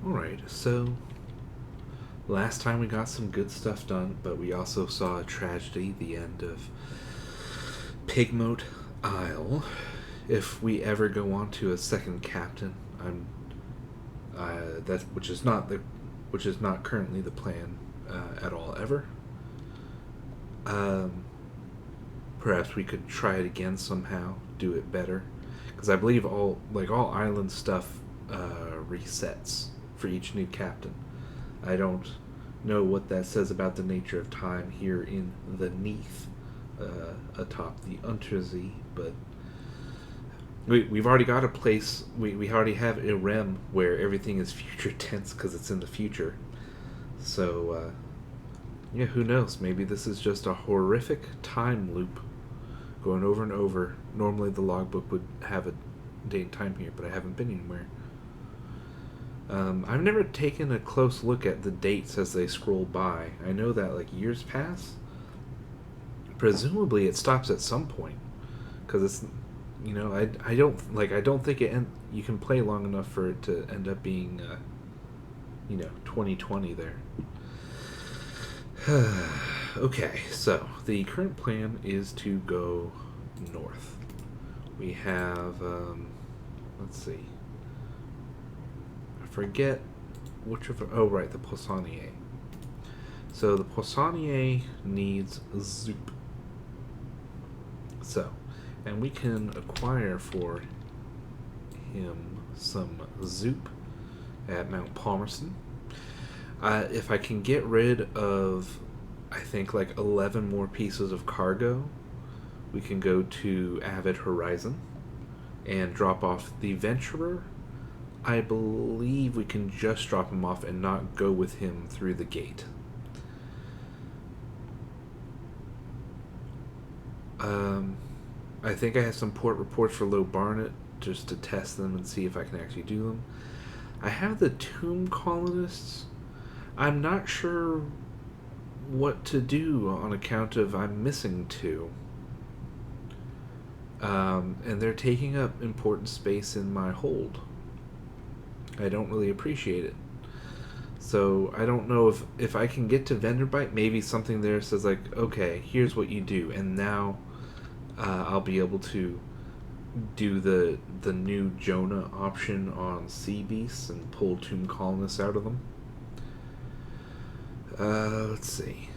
Alright, so last time we got some good stuff done, but we also saw a tragedy, the end of Pigmoat Isle. If we ever go on to a second captain, that which is not currently the plan at all ever. Um, Perhaps we could try it again somehow, do it better, because I believe all island stuff resets for each new captain. I don't know what that says about the nature of time here in the Neath, atop the Untersee, but we've already got a place. We already have a rem where everything is future tense because it's in the future. So, yeah, who knows? Maybe this is just a horrific time loop going over and over. Normally the logbook would have a date and time here, but I haven't been anywhere. I've never taken a close look at the dates as they scroll by. I know that like years pass. Presumably it stops at some point, because it's, I don't think you can play long enough for it to end up being 2020 there. Okay, so the current plan is to go north. We have let's see, I forget which of, oh right, the Poissonnier. So the Poissonnier needs Zoop. So, and we can acquire for him some Zoop at Mount Palmerston. If I can get rid of, I think, like 11 more pieces of cargo, we can go to Avid Horizon and drop off the Venturer. I believe we can just drop him off and not go with him through the gate. I think I have some port reports for Low Barnet just to test them and see if I can actually do them. I have the Tomb Colonists. I'm not sure what to do on account of I'm missing two. And they're taking up important space in my hold. I don't really appreciate it. So I don't know if I can get to Venderbite, maybe something there says like, okay, here's what you do, and now I'll be able to do the new Jonah option on Sea Beasts and pull Tomb Colonists out of them. Let's see.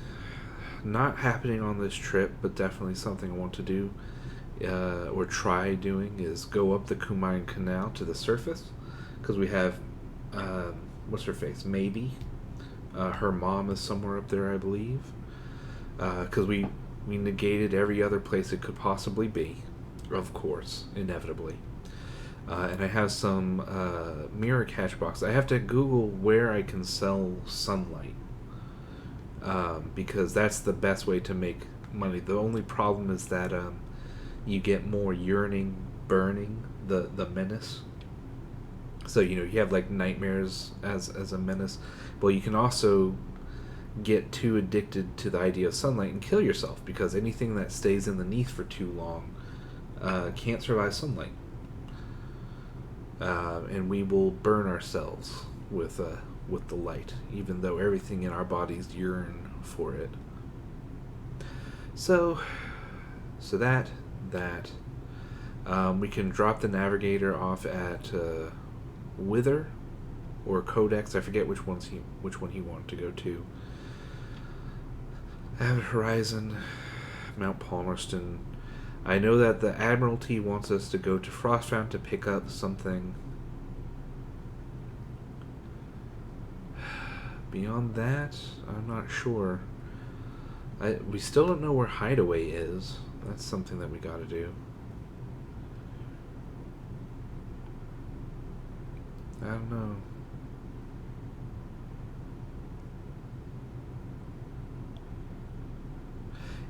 Not happening on this trip, but definitely something I want to do, or try doing, is go up the Kumayan Canal to the surface, because we have, what's her face? Maybe. Her mom is somewhere up there, I believe. Because we negated every other place it could possibly be, of course, inevitably. And I have some mirror catch boxes. I have to Google where I can sell sunlight, because that's the best way to make money. The only problem is that you get more yearning, burning, the menace. So you have like nightmares as a menace. Well, you can also get too addicted to the idea of sunlight and kill yourself, because anything that stays in the Neath for too long can't survive sunlight, and we will burn ourselves with the light, even though everything in our bodies yearn for it. So that we can drop the navigator off at Wither or Codex. I forget which one he wanted to go to. Avid Horizon, Mount Palmerston. I know that the Admiralty wants us to go to Frostbound to pick up something. Beyond that, I'm not sure. We still don't know where Hideaway is. That's something that we gotta do. I don't know.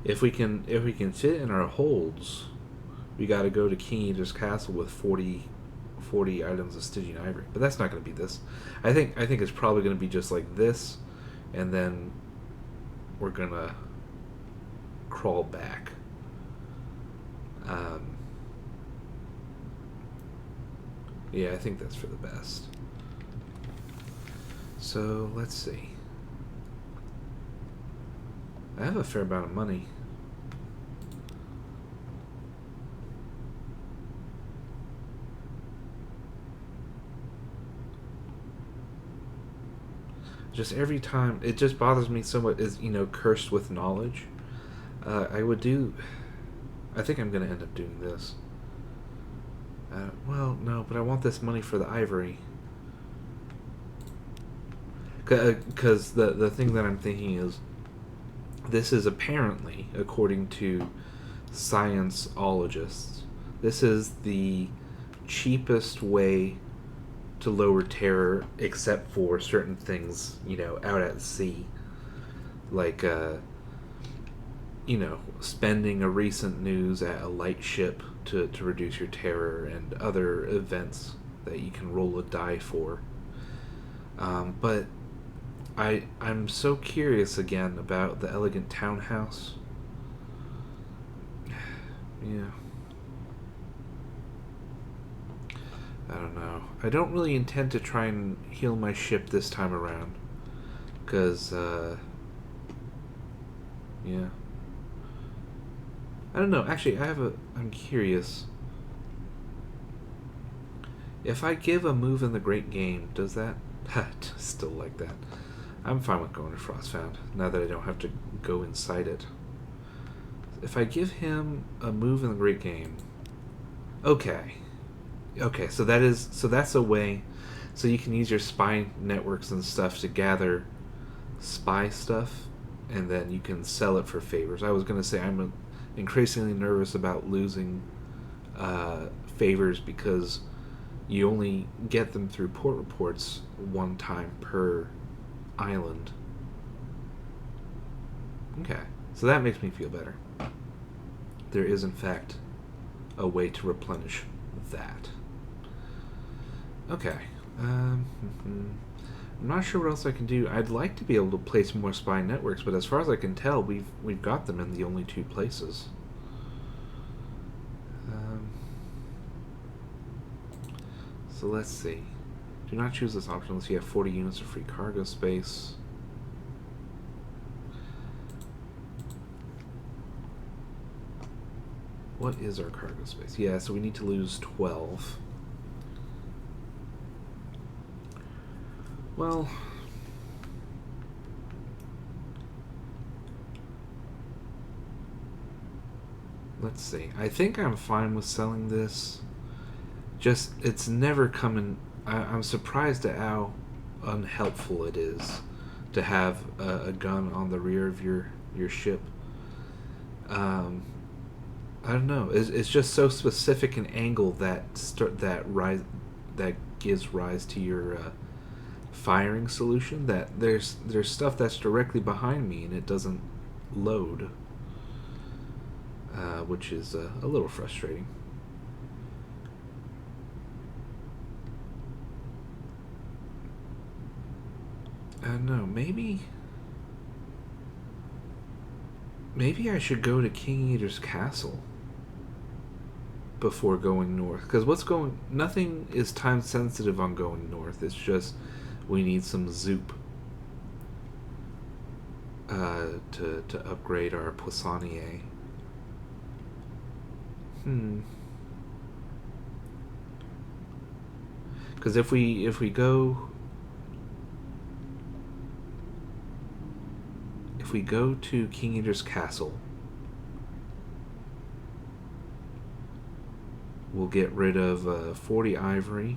If we can fit in our holds, we got to go to King Eater's Castle with 40 items of Stygian ivory. But that's not going to be this. I think it's probably going to be just like this, and then we're going to crawl back. Yeah, I think that's for the best. So let's see. I have a fair amount of money. Just every time, it just bothers me so much. Is cursed with knowledge. I would do. I think I'm gonna end up doing this. Well, no, but I want this money for the ivory. Because the thing that I'm thinking is, this is apparently, according to scienceologists, this is the cheapest way to lower terror, except for certain things, out at sea, like spending a recent news at a light ship to reduce your terror, and other events that you can roll a die for. But I'm so curious again about the elegant townhouse. Yeah. I don't know. I don't really intend to try and heal my ship this time around. Because, yeah. I don't know. Actually, I'm curious. If I give a move in the Great Game, does that... Still like that. I'm fine with going to Frostfound, now that I don't have to go inside it. If I give him a move in the Great Game... Okay. Okay, so that's a way... So you can use your spy networks and stuff to gather spy stuff, and then you can sell it for favors. I was going to say I'm increasingly nervous about losing favors, because you only get them through port reports one time per island. Okay, so that makes me feel better. There is, in fact, a way to replenish that. Okay. I'm not sure what else I can do. I'd like to be able to place more spy networks, but as far as I can tell, we've got them in the only two places. So let's see. Do not choose this option unless you have 40 units of free cargo space. What is our cargo space? Yeah, so we need to lose 12. Well, let's see. I think I'm fine with selling this. Just, it's never coming... I'm surprised at how unhelpful it is to have a gun on the rear of your ship. I don't know. It's just so specific an angle that gives rise to your firing solution, that there's stuff that's directly behind me and it doesn't load, which is a little frustrating. I don't know. Maybe I should go to King Eater's Castle before going north, because nothing is time sensitive on going north. It's just we need some zoop to upgrade our Poissonnier. Because if we go to King Eater's Castle, we'll get rid of 40 ivory.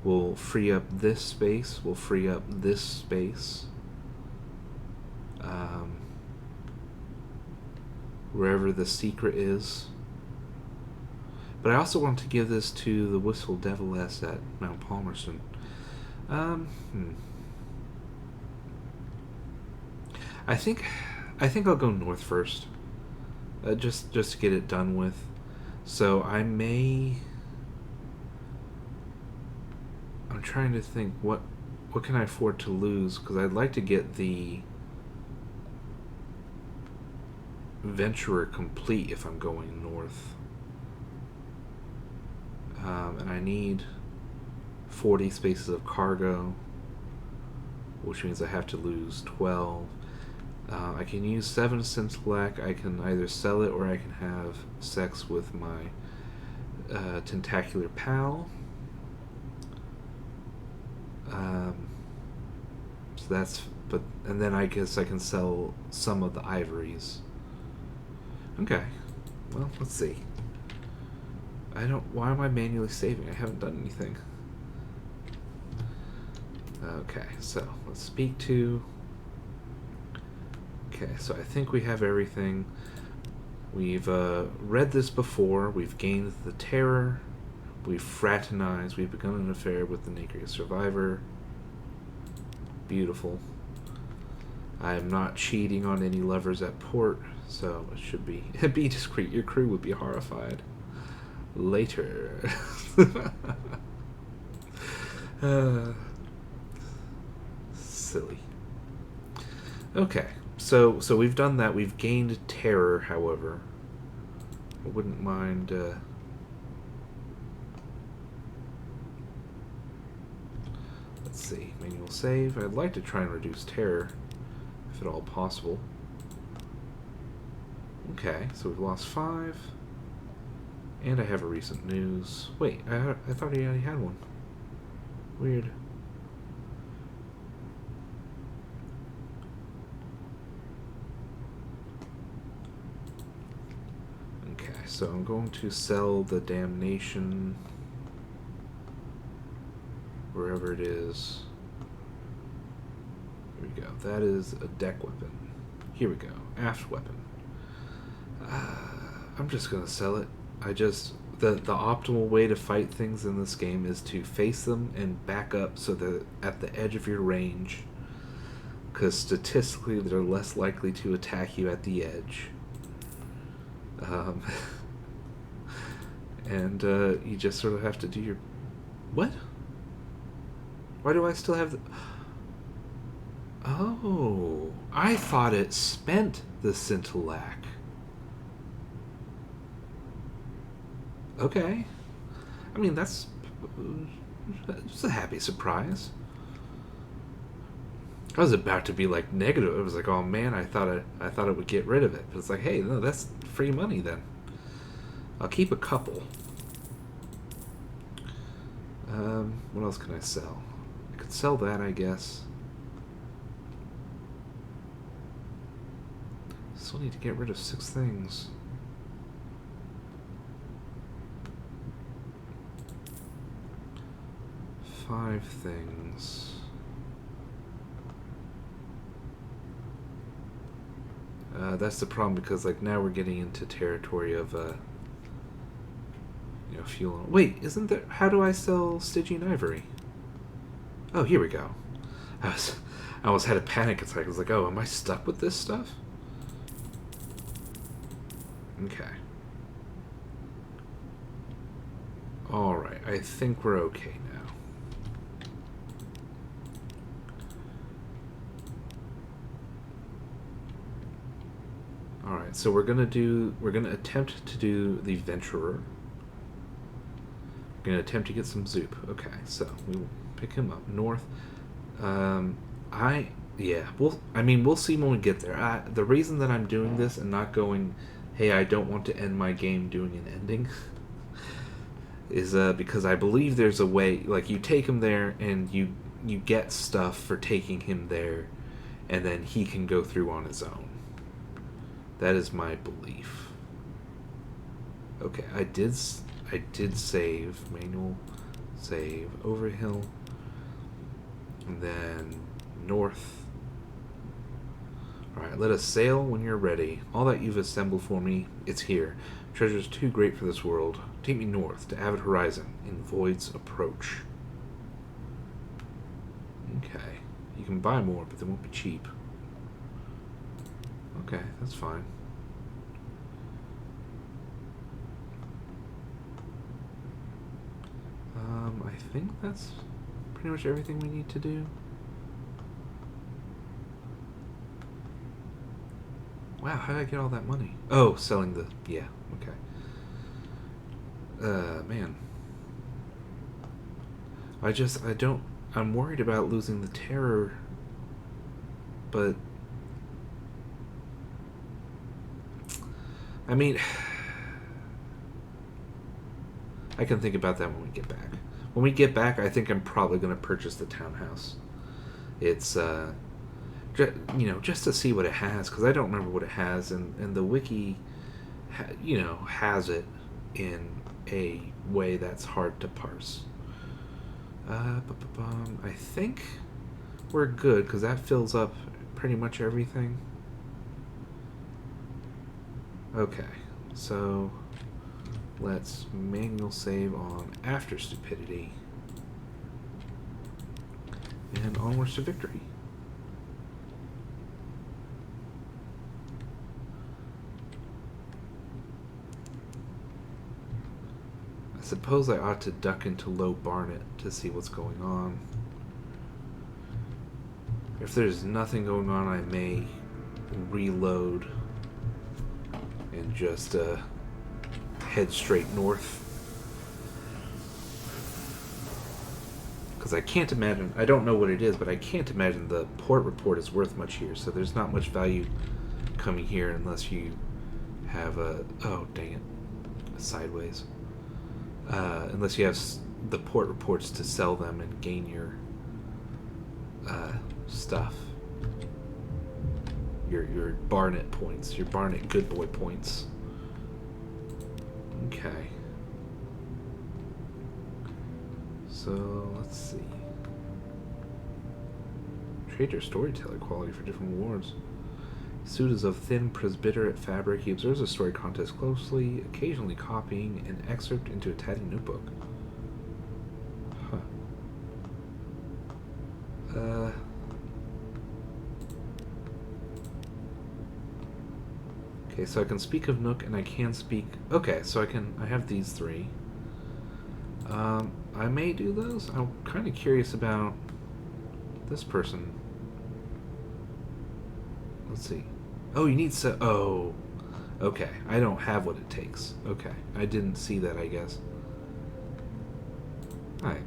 We'll free up this space. We'll free up this space. Wherever the secret is. But I also want to give this to the Wistful Deviless at Mount Palmerston. I think I'll go north first, just to get it done with. So I'm trying to think what can I afford to lose, because I'd like to get the Venturer complete if I'm going north, and I need 40 spaces of cargo. which means I have to lose 12. I can use 7 Scintillac. I can either sell it or I can have sex with my tentacular pal. So that's, but, and then I guess I can sell some of the ivories. Okay, well, let's see. Why am I manually saving? I haven't done anything. Okay, so let's speak to. Okay, so I think we have everything. We've read this before. We've gained the terror. We've fraternized. We've begun an affair with the Naked survivor. Beautiful. I am not cheating on any lovers at port, so it should be be discreet. Your crew would be horrified. Later. Silly. Okay, so we've done that. We've gained terror, however. I wouldn't mind. Let's see. Manual save. I'd like to try and reduce terror, if at all possible. Okay, so we've lost 5. And I have a recent news. Wait, I thought he already had one. Weird. Okay, so I'm going to sell the damnation wherever it is. Here we go. That is a deck weapon. Here we go. Aft weapon. I'm just gonna sell it. The optimal way to fight things in this game is to face them and back up so they're at the edge of your range, because statistically they're less likely to attack you at the edge. And you just sort of have to do your... What? Why do I still have the... Oh, I thought it spent the Scintillac. Okay. I mean, that's a happy surprise. I was about to be like negative. It was like, oh man, I thought it would get rid of it. But it's like, hey, no, that's free money then. I'll keep a couple. What else can I sell? I could sell that, I guess. Still need to get rid of 6 things. Five things. That's the problem, because like now we're getting into territory of fuel. Wait, isn't there? How do I sell Stygian ivory? Oh, here we go. I almost had a panic attack. I was like, oh, am I stuck with this stuff? Okay. All right, I think we're okay now. Alright, so we're gonna attempt to do the Venturer. We're gonna attempt to get some Zoop. Okay, so we will pick him up north. We'll see when we get there. The reason that I'm doing this and not going, hey, I don't want to end my game doing an ending, is because I believe there's a way, like you take him there and you get stuff for taking him there, and then he can go through on his own. That is my belief. Okay, I did save, manual save, Overhill, and then north. Alright, let us sail when you're ready. All that you've assembled for me, it's here. Treasures too great for this world. Take me north to avid horizon in Void's approach. Okay, you can buy more, but they won't be cheap. Okay, that's fine. I think that's pretty much everything we need to do. Wow, how did I get all that money? Oh, selling the... yeah, okay. Man. I'm worried about losing the terror but I mean, I can think about that when we get back. When we get back, I think I'm probably going to purchase the townhouse. It's just to see what it has, because I don't remember what it has, and the wiki, has it in a way that's hard to parse. I think we're good because that fills up pretty much everything. Okay, so let's manual save on After Stupidity and onwards to victory. I suppose I ought to duck into Low Barnet to see what's going on. If there's nothing going on, I may reload and just head straight north. Because I can't imagine, I don't know what it is, but I can't imagine the port report is worth much here, so there's not much value coming here unless you have oh dang it, sideways. Unless you have the port reports to sell them and gain your stuff. Your Barnet points, your Barnet good boy points. Okay. So let's see. Trade your storyteller quality for different awards. Suit is of thin presbyterate fabric. He observes a story contest closely, occasionally copying an excerpt into a tatty notebook. Huh. Okay, so I can speak of Nook and I can speak... Okay, so I have these three. I may do those. I'm kind of curious about this person. Let's see. Oh, you need oh. Okay, I don't have what it takes. Okay, I didn't see that, I guess. Alright.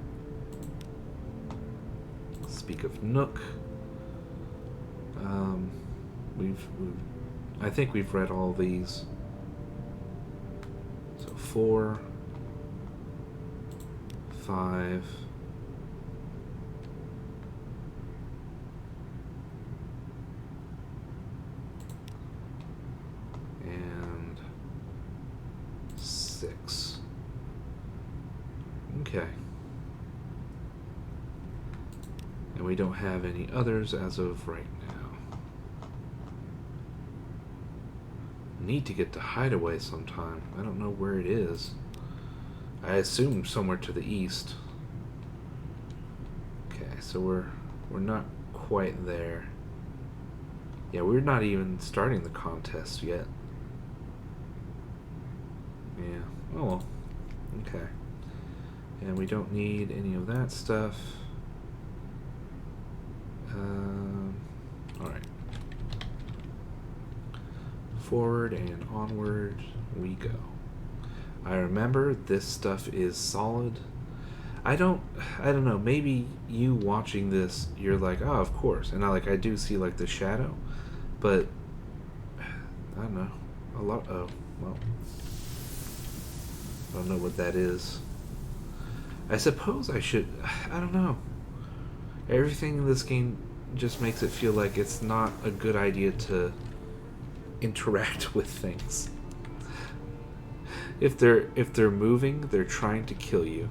Speak of Nook. I think we've read all these. So 4, 5. And 6. Okay. And we don't have any others as of right now. Need to get to Hideaway sometime. I don't know where it is. I assume somewhere to the east. Okay, so we're not quite there. Yeah, we're not even starting the contest yet. Yeah. Oh well. Okay. And we don't need any of that stuff. Alright. Forward and onward we go. I remember this stuff is solid. I don't know, maybe you watching this, you're like, oh, of course. And I do see like the shadow, but I don't know. Oh, well. I don't know what that is. I suppose I should, I don't know. Everything in this game just makes it feel like it's not a good idea to interact with things. If they're moving, they're trying to kill you.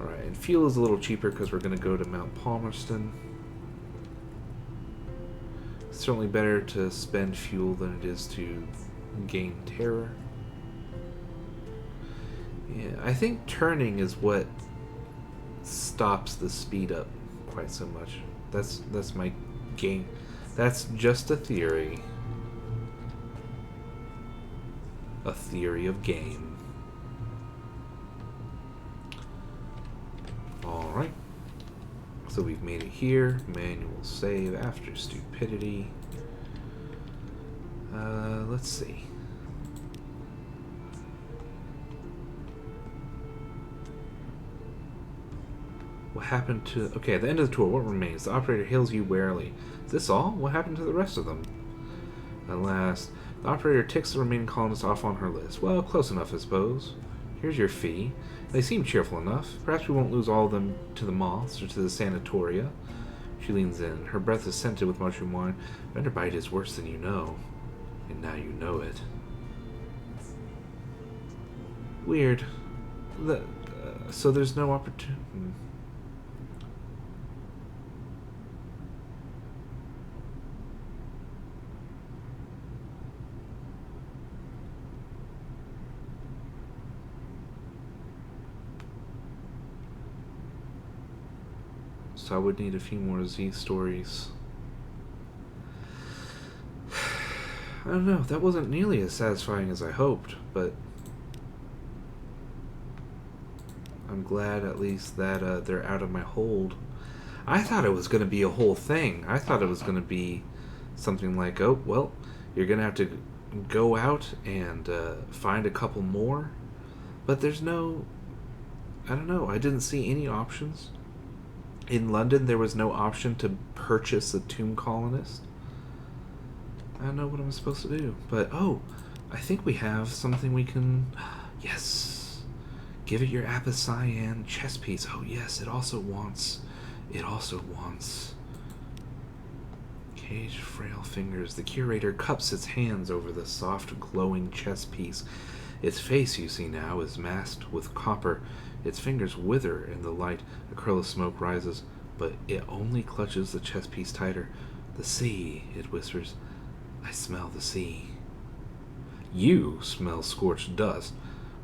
Alright, and fuel is a little cheaper because we're going to go to Mount Palmerston. It's certainly better to spend fuel than it is to gain terror. Yeah, I think turning is what stops the speed up quite so much. That's my game. That's just a theory. A theory of game. Alright. So we've made it here. Manual save after stupidity. Let's see. What happened to... Okay, at the end of the tour, what remains? The operator hails you warily. Is this all? What happened to the rest of them? At last, the operator ticks the remaining colonists off on her list. Well, close enough, I suppose. Here's your fee. They seem cheerful enough. Perhaps we won't lose all of them to the moths or to the sanatoria. She leans in. Her breath is scented with mushroom wine. Vanderbite is worse than you know. And now you know it. Weird. So there's no opportunity... So I would need a few more Z stories. I don't know, that wasn't nearly as satisfying as I hoped, but I'm glad at least that they're out of my hold. I thought it was going to be a whole thing. I thought it was going to be something like, oh, well, you're going to have to go out and find a couple more. But there's no... I don't know, I didn't see any options. In London, there was no option to purchase a tomb colonist. I don't know what I'm supposed to do. But, oh, I think we have something we can... Yes. Give it your Apocyan chess piece. Oh, yes, it also wants... Caged, frail fingers. The curator cups its hands over the soft, glowing chess piece. Its face, you see now, is masked with copper. Its fingers wither in the light. A curl of smoke rises, but it only clutches the chess piece tighter. The sea, it whispers. I smell the sea. You smell scorched dust,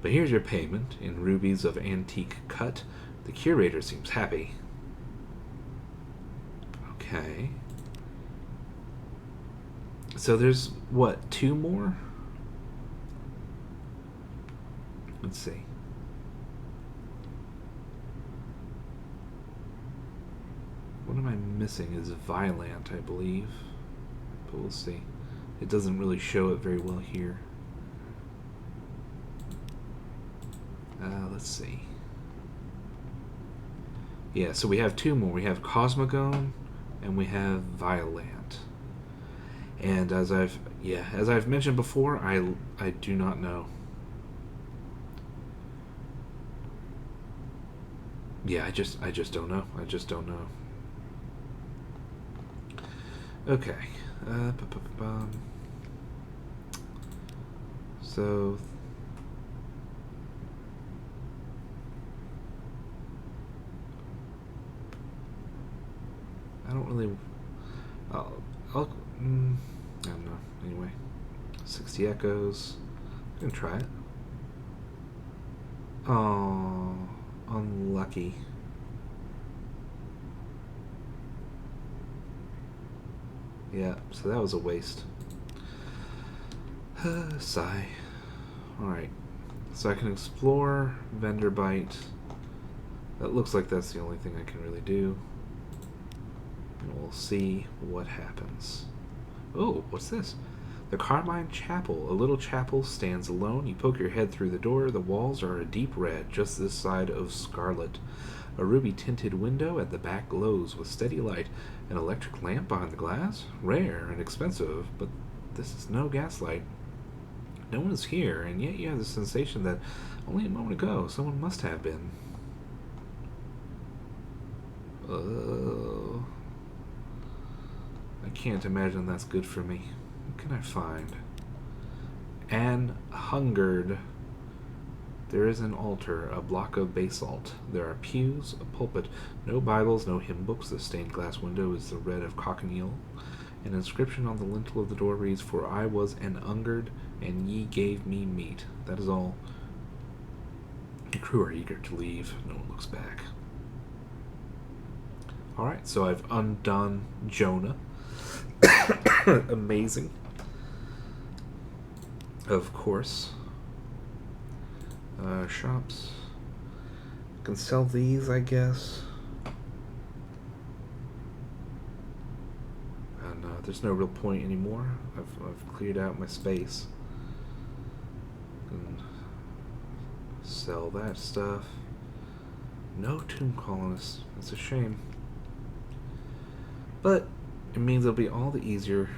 but here's your payment in rubies of antique cut. The curator seems happy. Okay. So there's, what, 2 more? Let's see. What am I missing is Violent, I believe. But we'll see. It doesn't really show it very well here. Let's see. Yeah, so we have 2 more. We have Cosmogone and we have Violent. And as I've mentioned before, I do not know. Yeah, I just don't know. I just don't know. Okay. So I don't really. I don't know. Anyway, 60 echoes. I'm gonna try it. Oh, unlucky. Yeah, so that was a waste. Sigh. Alright. So I can explore Vanderbite. That looks like that's the only thing I can really do. And we'll see what happens. Oh, what's this? The Carmine Chapel. A little chapel stands alone. You poke your head through the door. The walls are a deep red, just this side of scarlet. A ruby-tinted window at the back glows with steady light. An electric lamp behind the glass? Rare and expensive, but this is no gaslight. No one is here, and yet you have the sensation that only a moment ago someone must have been. I can't imagine that's good for me. What can I find? An hungered. There is an altar, a block of basalt. There are pews, a pulpit, no Bibles, no hymn books. The stained glass window is the red of cochineal. An inscription on the lintel of the door reads, "For I was an hungered, and ye gave me meat." That is all. The crew are eager to leave. No one looks back. Alright, so I've undone Jonah. Amazing. Of course. Shops. Can sell these, I guess. And there's no real point anymore. I've cleared out my space. Can sell that stuff. No tomb colonists. That's a shame. But it means it'll be all the easier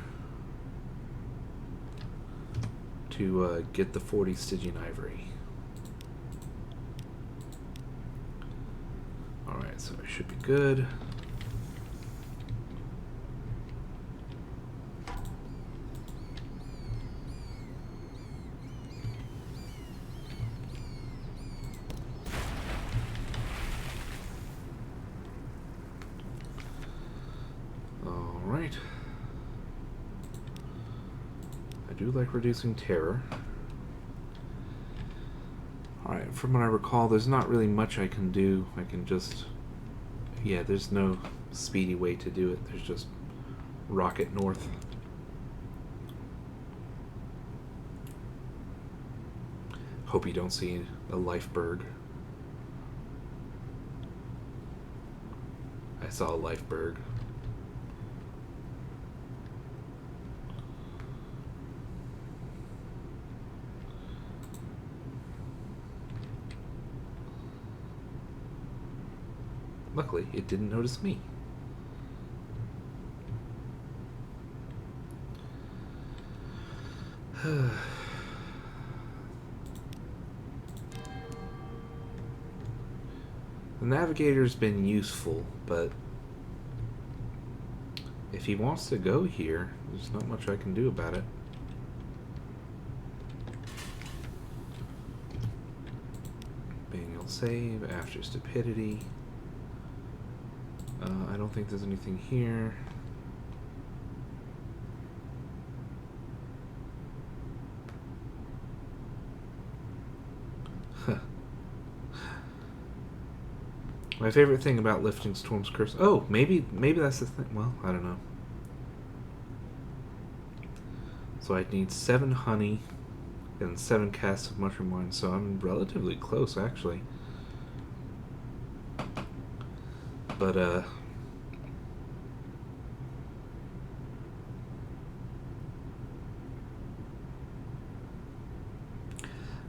to get the 40 Stygian ivory. Alright, so it should be good. Alright. I do like reducing terror. Alright, from what I recall, there's not really much I can do. I can just... Yeah, there's no speedy way to do it. There's just rocket north. Hope you don't see a lifeberg. I saw a lifeberg. Luckily, it didn't notice me. The navigator's been useful, but if he wants to go here, there's not much I can do about it. Manual save after stupidity. I don't think there's anything here. My favorite thing about lifting Storm's Curse... Oh, maybe that's the thing. Well, I don't know. So I'd need 7 honey and 7 casts of mushroom wine, so I'm relatively close, actually. But,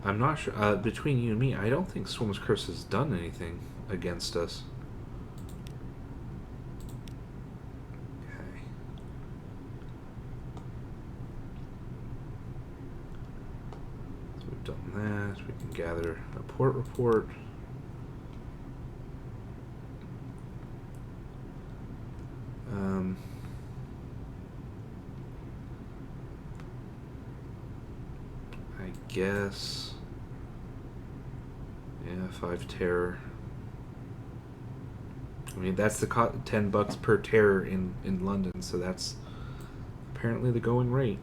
I'm not sure. Between you and me, I don't think Storm's Curse has done anything against us. Okay. So we've done that. We can gather a port report. I guess... Yeah, 5 terror. I mean, that's the $10 per terror in London, so that's apparently the going rate.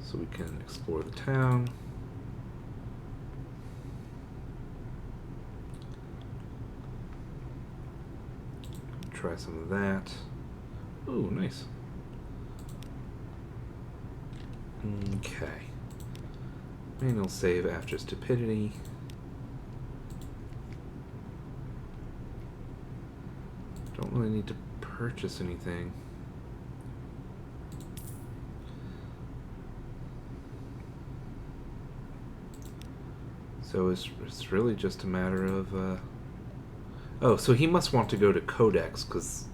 So we can explore the town. Try some of that. Ooh, nice. Okay. Manual save after stupidity. Don't really need to purchase anything. So it's really just a matter of oh, so he must want to go to Codex because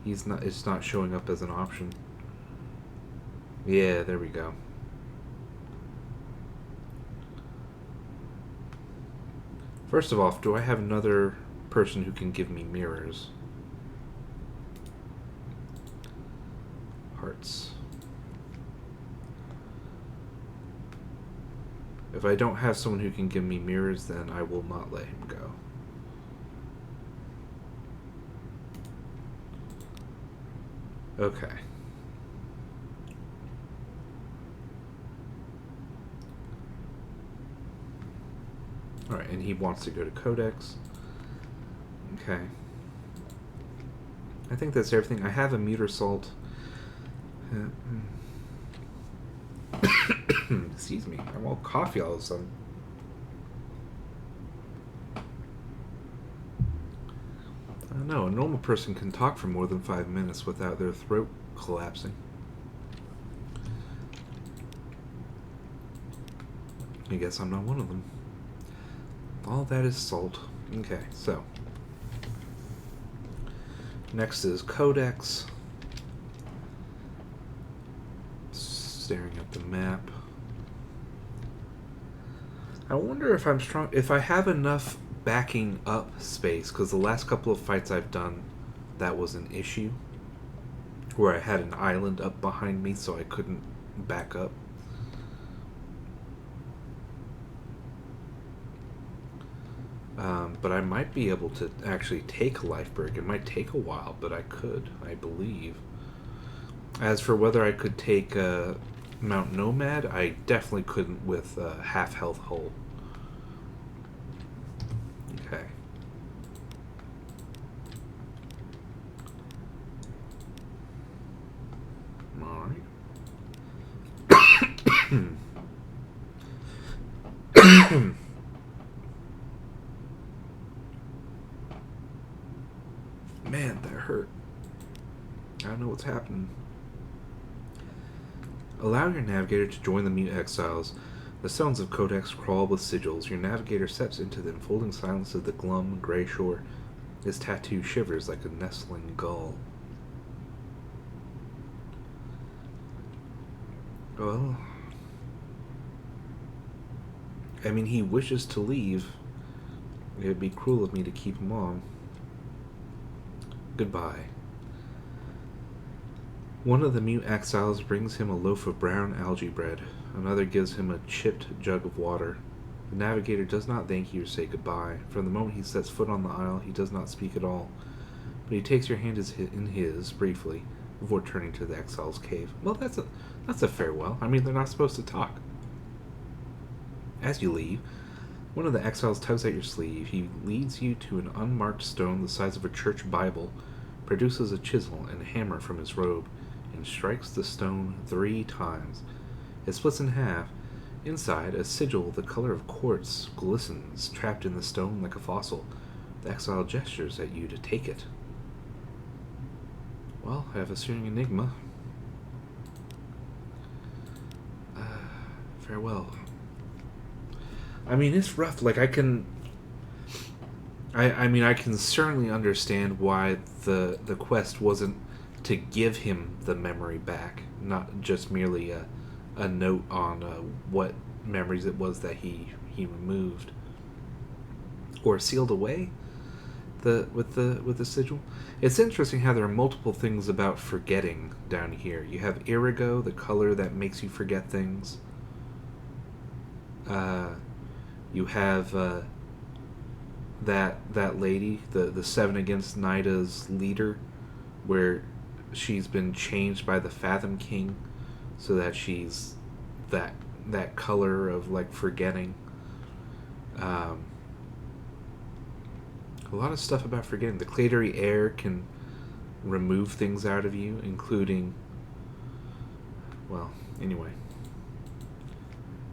it's not showing up as an option. Yeah, there we go. First of all, do I have another person who can give me mirrors? Hearts. If I don't have someone who can give me mirrors, then I will not let him go. Okay. Alright, and he wants to go to Codex. Okay. I think that's everything. I have a meter salt. Excuse me. I'm all coffee all of a sudden. I don't know. A normal person can talk for more than 5 minutes without their throat collapsing. I guess I'm not one of them. All that is salt. Okay, so. Next is Codex. Staring at the map. I wonder if I'm strong. If I have enough backing up space, because the last couple of fights I've done, that was an issue. Where I had an island up behind me, so I couldn't back up. But I might be able to actually take a life break. It might take a while, but I could, I believe. As for whether I could take Mount Nomad, I definitely couldn't with half health hull. Okay. Alright. Man, that hurt. I don't know what's happening. Allow your navigator to join the mute exiles. The stones of Codex crawl with sigils. Your navigator steps into the enfolding silence of the glum, gray shore. His tattoo shivers like a nestling gull. Well, I mean, he wishes to leave. It would be cruel of me to keep him on. Goodbye. One of the mute exiles brings him a loaf of brown algae bread. Another gives him a chipped jug of water. The navigator does not thank you or say goodbye. From the moment he sets foot on the isle, he does not speak at all. But he takes your hand in his, briefly, before turning to the exile's cave. Well, that's a farewell. I mean, they're not supposed to talk. As you leave, one of the exiles tugs at your sleeve. He leads you to an unmarked stone the size of a church Bible, produces a chisel and a hammer from his robe, and strikes the stone 3 times. It splits in half. Inside, a sigil the color of quartz glistens, trapped in the stone like a fossil. The exile gestures at you to take it. Well, I have a searing enigma. Farewell. I mean, it's rough. Like, I can certainly understand why the quest wasn't to give him the memory back, not just merely a note on what memories it was that he removed or sealed away with the sigil. It's interesting how there are multiple things about forgetting down here. You have Irigo, the color that makes you forget things. You have that lady, the Seven Against Nida's leader, where she's been changed by the Fathom King, so that she's that color of like forgetting. A lot of stuff about forgetting. The Cladery air can remove things out of you, including, well, anyway.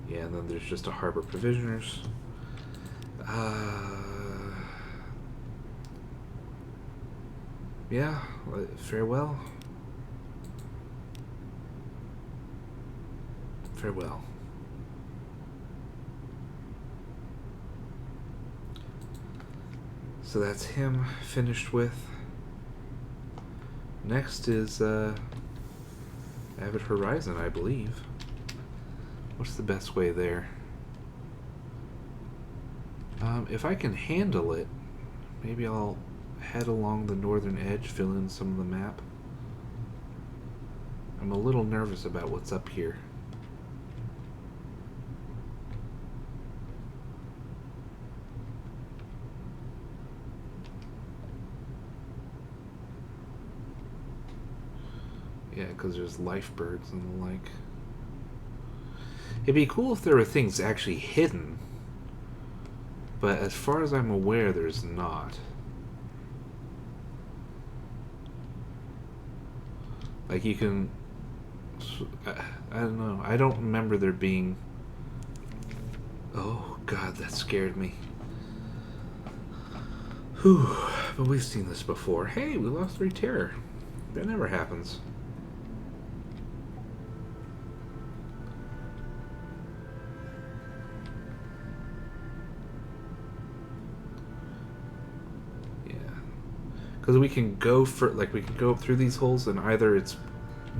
Yeah, and then there's just a harbor provisioners. Yeah, farewell. Farewell. So that's him finished with. Next is Avid Horizon, I believe. What's the best way there? If I can handle it, maybe I'll head along the northern edge, fill in some of the map. I'm a little nervous about what's up here. Yeah, because there's life birds and the like. It'd be cool if there were things actually hidden, but as far as I'm aware, there's not. Like, you can... I don't know. I don't remember there being... Oh, God, that scared me. Whew. But we've seen this before. Hey, we lost 3 terror. That never happens. Because we can go we can go up through these holes, and either it's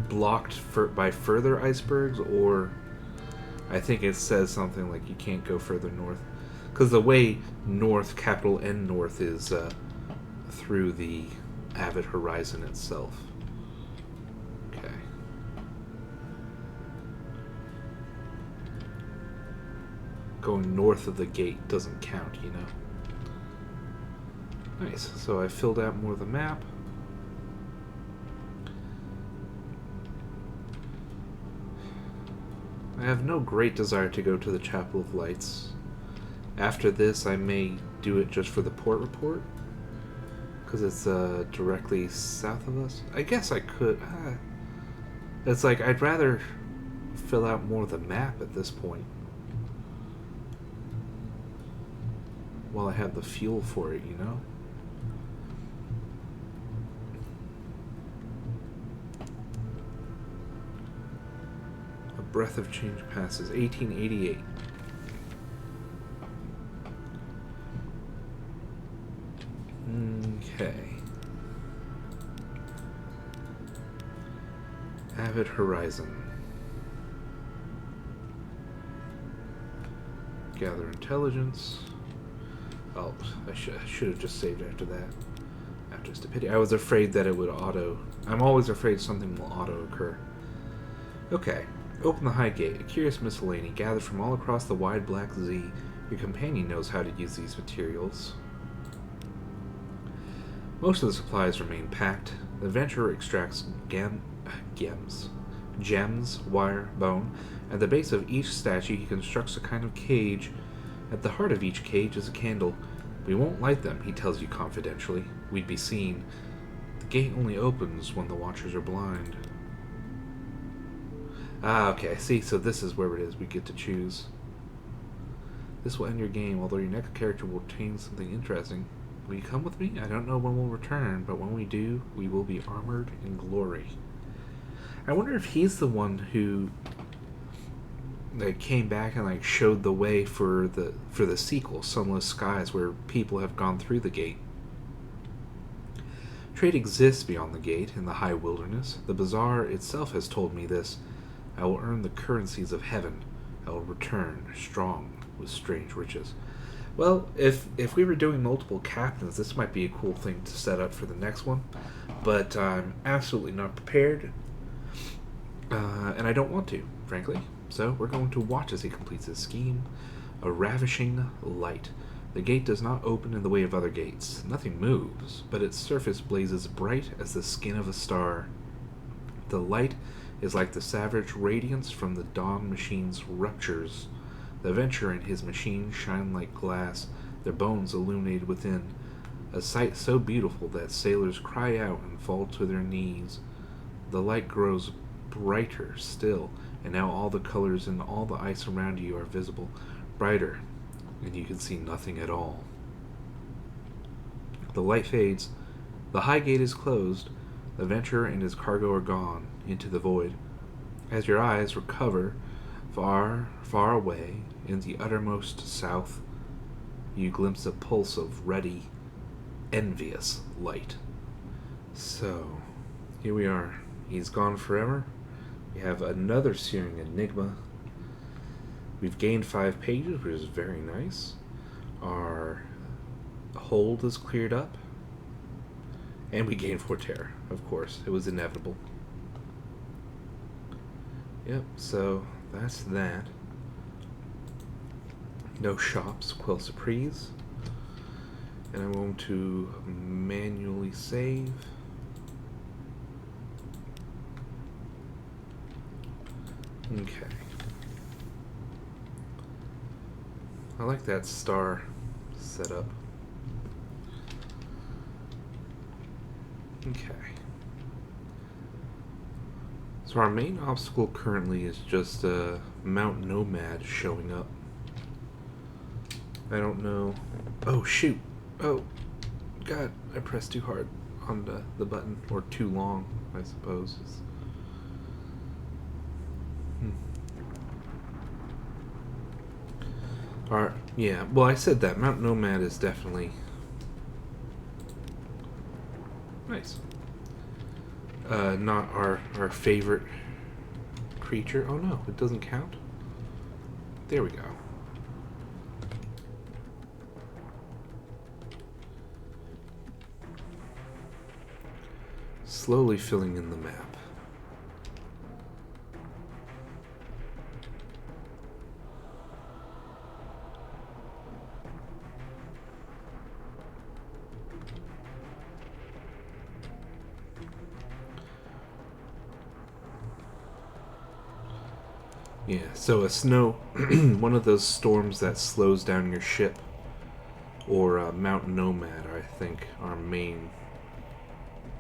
blocked by further icebergs, or I think it says something like you can't go further north. Because the way north, capital N north, is through the Avid Horizon itself. Okay. Going north of the gate doesn't count, you know. Nice. So I filled out more of the map. I have no great desire to go to the Chapel of Lights. After this, I may do it just for the port report, because it's directly south of us. I guess I could. It's like I'd rather fill out more of the map at this point, while I have the fuel for it, you know? A breath of change passes. 1888. Okay. Avid Horizon. Gather intelligence. Oh, I should have just saved after that. After stupidity. I was afraid that it would auto. I'm always afraid something will auto occur. Okay. Open the high gate. A curious miscellany gathered from all across the wide black Z. Your companion knows how to use these materials. Most of the supplies remain packed. The adventurer extracts gems, wire, bone. At the base of each statue, he constructs a kind of cage. At the heart of each cage is a candle. We won't light them, he tells you confidentially. We'd be seen. The gate only opens when the watchers are blind. Ah, okay, see, so this is where it is. We get to choose. This will end your game, although your next character will obtain something interesting. Will you come with me? I don't know when we'll return, but when we do, we will be armored in glory. I wonder if he's the one who came back and showed the way for the sequel, Sunless Skies, where people have gone through the gate. Trade exists beyond the gate in the high wilderness. The bazaar itself has told me this. I will earn the currencies of heaven. I will return strong with strange riches. Well, if we were doing multiple captains, this might be a cool thing to set up for the next one. But I'm absolutely not prepared. And I don't want to, frankly. So we're going to watch as he completes his scheme. A ravishing light. The gate does not open in the way of other gates. Nothing moves, but its surface blazes bright as the skin of a star. The light is like the savage radiance from the dawn machine's ruptures. The adventurer and his machine shine like glass, their bones illuminated within. A sight so beautiful that sailors cry out and fall to their knees. The light grows brighter still, and now all the colors in all the ice around you are visible, brighter, and you can see nothing at all. The light fades. The high gate is closed. The adventurer and his cargo are gone into the void. As your eyes recover, far, far away, in the uttermost south, you glimpse a pulse of ruddy, envious light. So, here we are. He's gone forever. We have another searing enigma. We've gained 5 pages, which is very nice. Our hold is cleared up. And we gained 4 terror, of course. It was inevitable. Yep, so that's that. No shops, quell surprise. And I'm going to manually save. Okay. I like that star setup. Okay. So our main obstacle currently is just Mount Nomad showing up. I don't know. Oh, shoot. Oh, God, I pressed too hard on the button, or too long, I suppose. Alright, yeah, well, I said that. Mount Nomad is definitely Nice. Not our favorite creature. Oh no, it doesn't count. There we go. Slowly filling in the map. Yeah, so a snow, one of those storms that slows down your ship, or Mount Nomad, I think, are main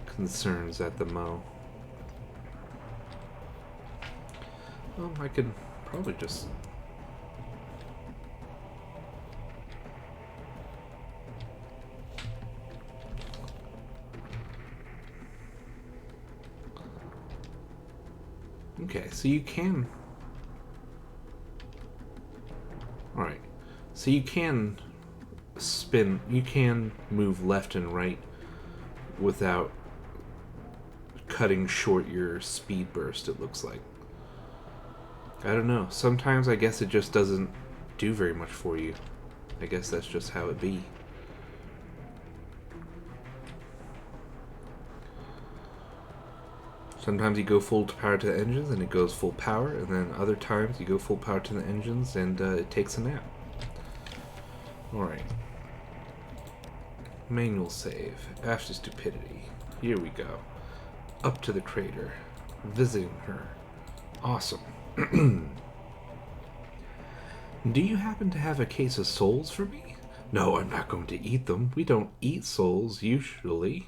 concerns at the Mo. Well, I could probably just... Okay, so you can... Alright, so you can spin, you can move left and right without cutting short your speed burst, it looks like. I don't know, sometimes I guess it just doesn't do very much for you. I guess that's just how it be. Sometimes you go full power to the engines and it goes full power, and then other times you go full power to the engines and it takes a nap. Alright. Manual save. After stupidity. Here we go. Up to the crater. Visiting her. Awesome. Do you happen to have a case of souls for me? No, I'm not going to eat them. We don't eat souls, usually.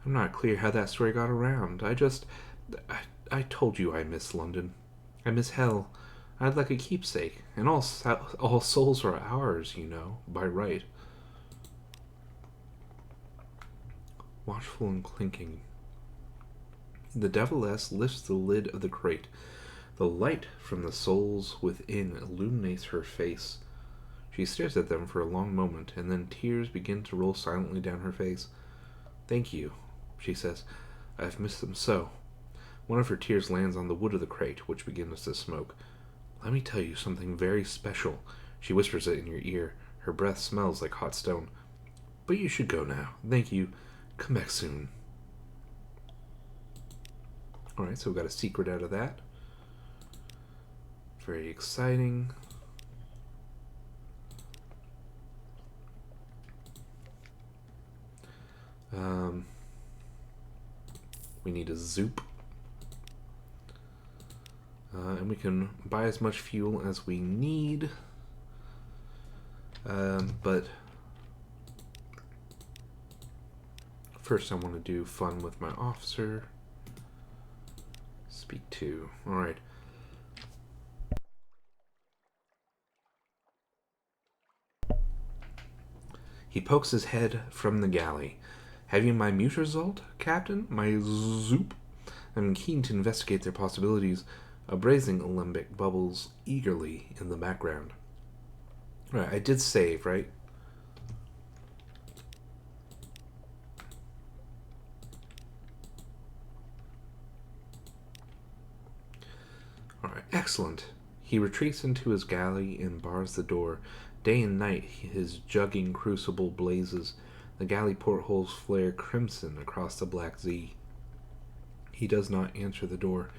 I'm not clear how that story got around. I told you I miss London. I miss hell. I'd like a keepsake. And all souls are ours, you know, by right. Watchful and clinking. The deviless lifts the lid of the crate. The light from the souls within illuminates her face. She stares at them for a long moment, and then tears begin to roll silently down her face. Thank you, she says. I've missed them so. One of her tears lands on the wood of the crate, which begins to smoke. Let me tell you something very special. She whispers it in your ear. Her breath smells like hot stone. But you should go now. Thank you. Come back soon. Alright, so we got a secret out of that. Very exciting. We need a zoop. And we can buy as much fuel as we need. But first I want to do fun with my officer. Speak to. Alright. He pokes his head from the galley. Have you my mute result, Captain? My zoop? I'm keen to investigate their possibilities. A brazen alembic bubbles eagerly in the background. Right, I did save, right? Alright, excellent. He retreats into his galley and bars the door. Day and night his jugging crucible blazes. The galley portholes flare crimson across the black sea. He does not answer the door.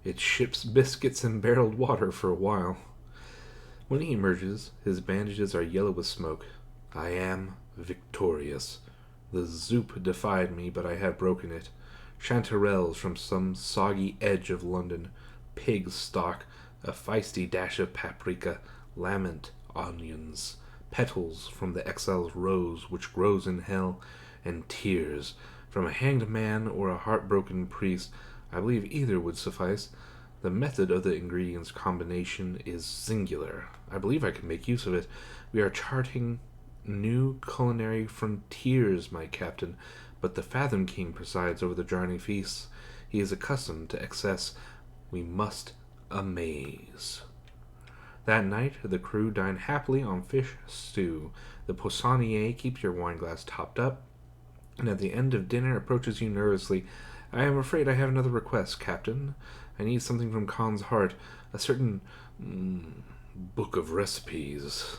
It ships biscuits and barreled water for a while. When he emerges, his bandages are yellow with smoke. I am victorious. The zoop defied me, but I have broken it. Chanterelles from some soggy edge of London. Pig stock, a feisty dash of paprika, lament, onions, petals from the exile's rose which grows in hell, and tears from a hanged man or a heartbroken priest. I believe either would suffice. The method of the ingredients combination is singular. I believe I can make use of it. We are charting new culinary frontiers, my captain, but the Fathom King presides over the drowning feasts. He is accustomed to excess. We must amaze. That night, the crew dine happily on fish stew. The poissonnier keeps your wine glass topped up. and at the end of dinner approaches you nervously. I am afraid I have another request, Captain. I need something from Khan's heart. A certain book of recipes.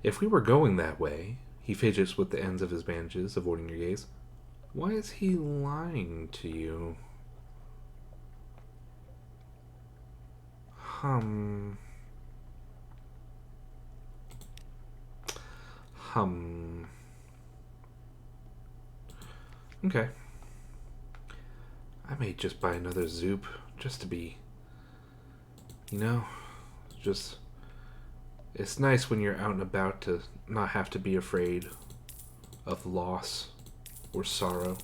If we were going that way, he fidgets with the ends of his bandages, avoiding your gaze. Why is he lying to you? Hum. Okay. I may just buy another Zoop, just to be, just... It's nice when you're out and about to not have to be afraid of loss or sorrow.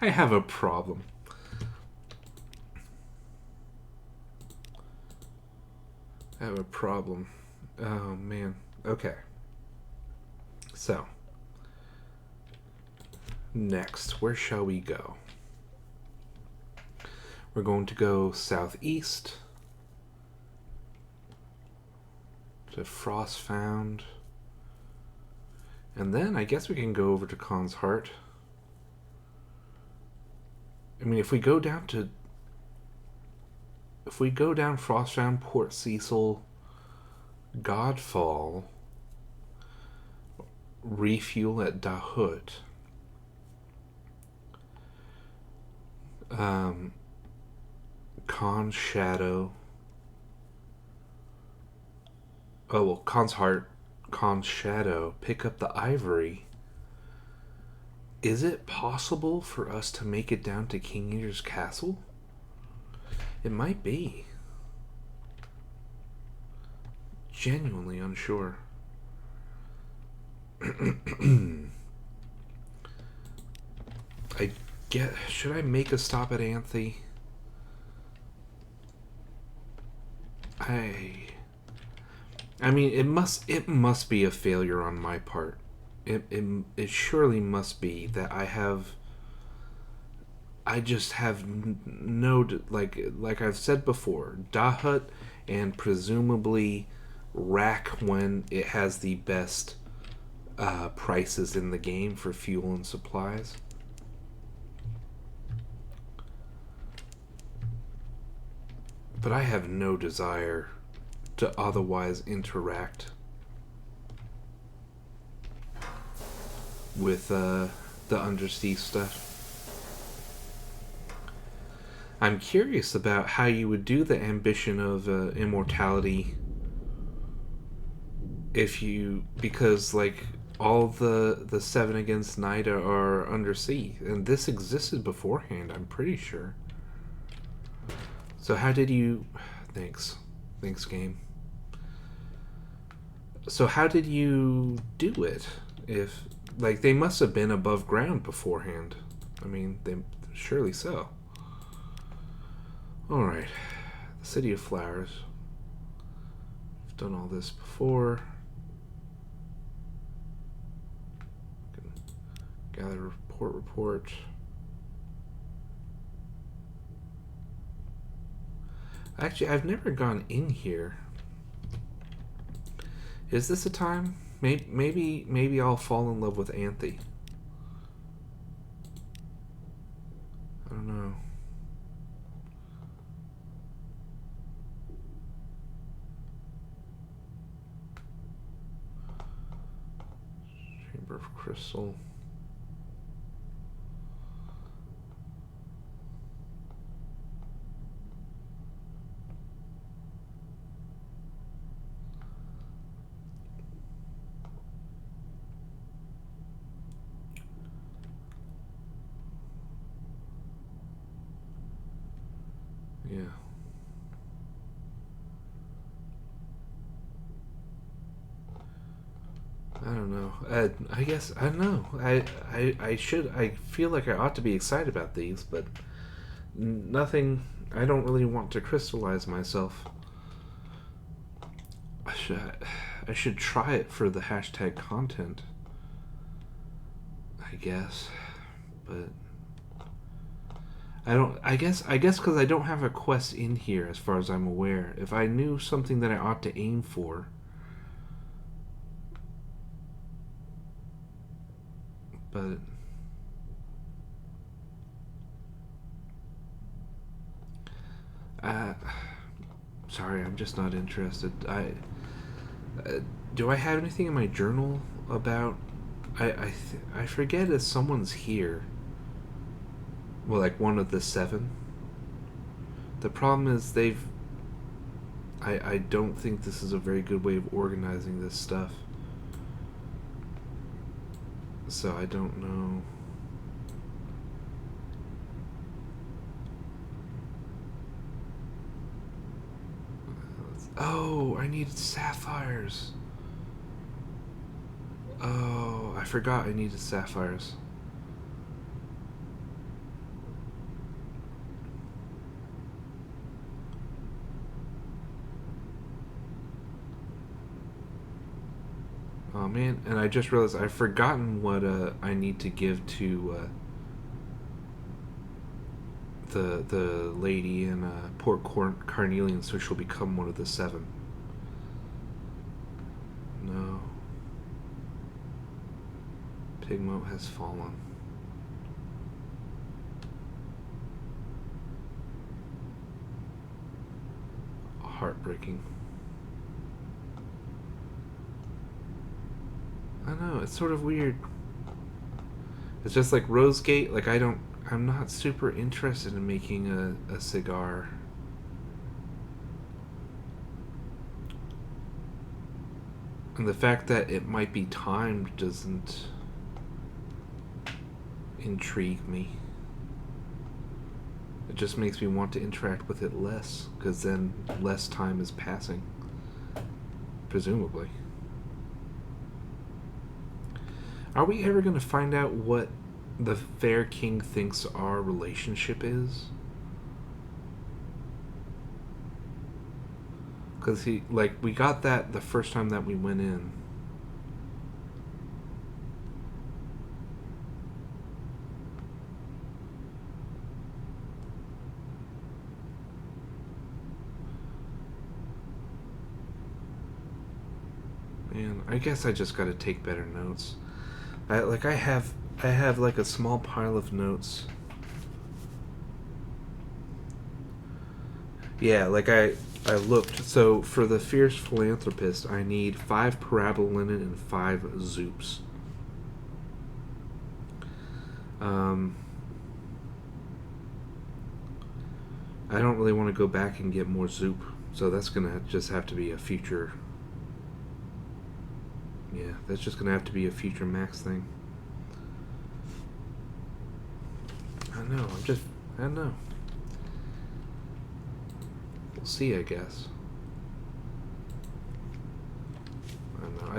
I have a problem. Oh, man. Okay. So, next, where shall we go? We're going to go southeast to Frostfound. And then I guess we can go over to Khan's Heart. I mean, if we go down Frostfound, Port Cecil, Godfall, refuel at Dahut, Khan's Shadow, Khan's Heart, Khan's Shadow, pick up the ivory. Is it possible for us to make it down to King Eater's castle? It might be. Genuinely unsure. Should I make a stop at Anthe? I mean, it must be a failure on my part. It surely must be that I just have no, like I've said before, Dahut and presumably Rack when it has the best prices in the game for fuel and supplies. But I have no desire to otherwise interact with the undersea stuff. I'm curious about how you would do the ambition of immortality because like all the 7 against Night are undersea, and this existed beforehand, I'm pretty sure. So how did you... Thanks game. So how did you do it? If, like, they must have been above ground beforehand. I mean, they surely so. Alright. The City of Flowers. I've done all this before. Gather report. Actually, I've never gone in here. Is this a time? Maybe I'll fall in love with Anthe. I don't know. Chamber of Crystal. Yeah. I don't know. I guess I don't know. I feel like I ought to be excited about these, but nothing. I don't really want to crystallize myself. I should try it for the hashtag content, I guess, but I don't. I guess because I don't have a quest in here, as far as I'm aware. If I knew something that I ought to aim for, but uh, sorry, I'm just not interested. Do I have anything in my journal about? I forget if someone's here. Well, like one of the seven. The problem is they've. I don't think this is a very good way of organizing this stuff. So I don't know. Oh, I needed sapphires. Oh, I forgot I needed sapphires. Oh man, and I just realized I've forgotten what I need to give to the lady in Port Carnelian so she'll become one of the seven. No. Pigmo has fallen. Heartbreaking. I know, it's sort of weird. It's just like Rosegate, like I'm not super interested in making a cigar. And the fact that it might be timed doesn't intrigue me. It just makes me want to interact with it less, because then less time is passing. Presumably. Are we ever going to find out what the Fair King thinks our relationship is? Because we got that the first time that we went in. Man, I guess I just gotta take better notes. I have like a small pile of notes. Yeah, I looked. So for the fierce philanthropist, I need 5 parabolinin and 5 zoops. I don't really want to go back and get more zoop, so that's gonna just have to be a future. Yeah, that's just gonna have to be a future max thing. I don't know. We'll see, I guess. I don't know.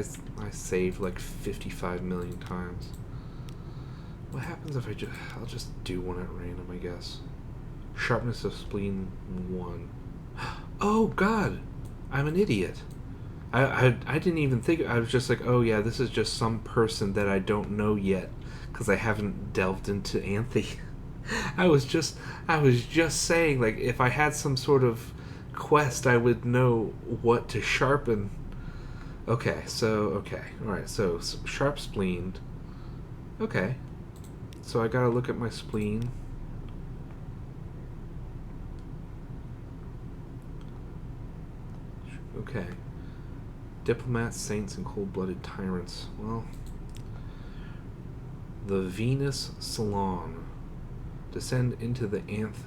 I saved like 55 million times. What happens if I'll just do one at random, I guess. Sharpness of spleen 1. Oh God, I'm an idiot. I didn't even think. I was just like, oh yeah, this is just some person that I don't know yet because I haven't delved into Anthe. I was just saying, like, if I had some sort of quest, I would know what to sharpen. Okay, all right. So sharp spleen. Okay, so I gotta look at my spleen. Okay. Diplomats, saints, and cold-blooded tyrants. Well, the Venus Salon. Descend into the Anth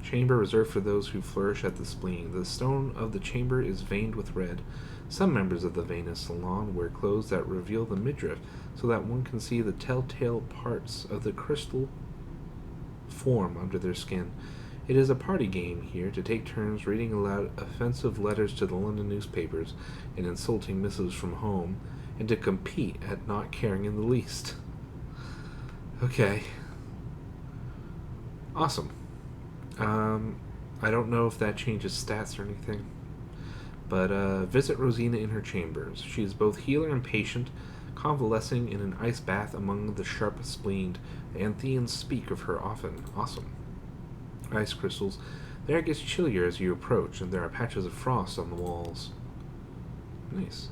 chamber reserved for those who flourish at the spleen. The stone of the chamber is veined with red. Some members of the Venus Salon wear clothes that reveal the midriff so that one can see the telltale parts of the crystal form under their skin. It is a party game here to take turns reading aloud offensive letters to the London newspapers and insulting missives from home, and to compete at not caring in the least. Okay. Awesome. I don't know if that changes stats or anything. But visit Rosina in her chambers. She is both healer and patient, convalescing in an ice bath among the sharp-spleened. The Antheans speak of her often. Awesome. Ice crystals. The air gets chillier as you approach, and there are patches of frost on the walls. Nice.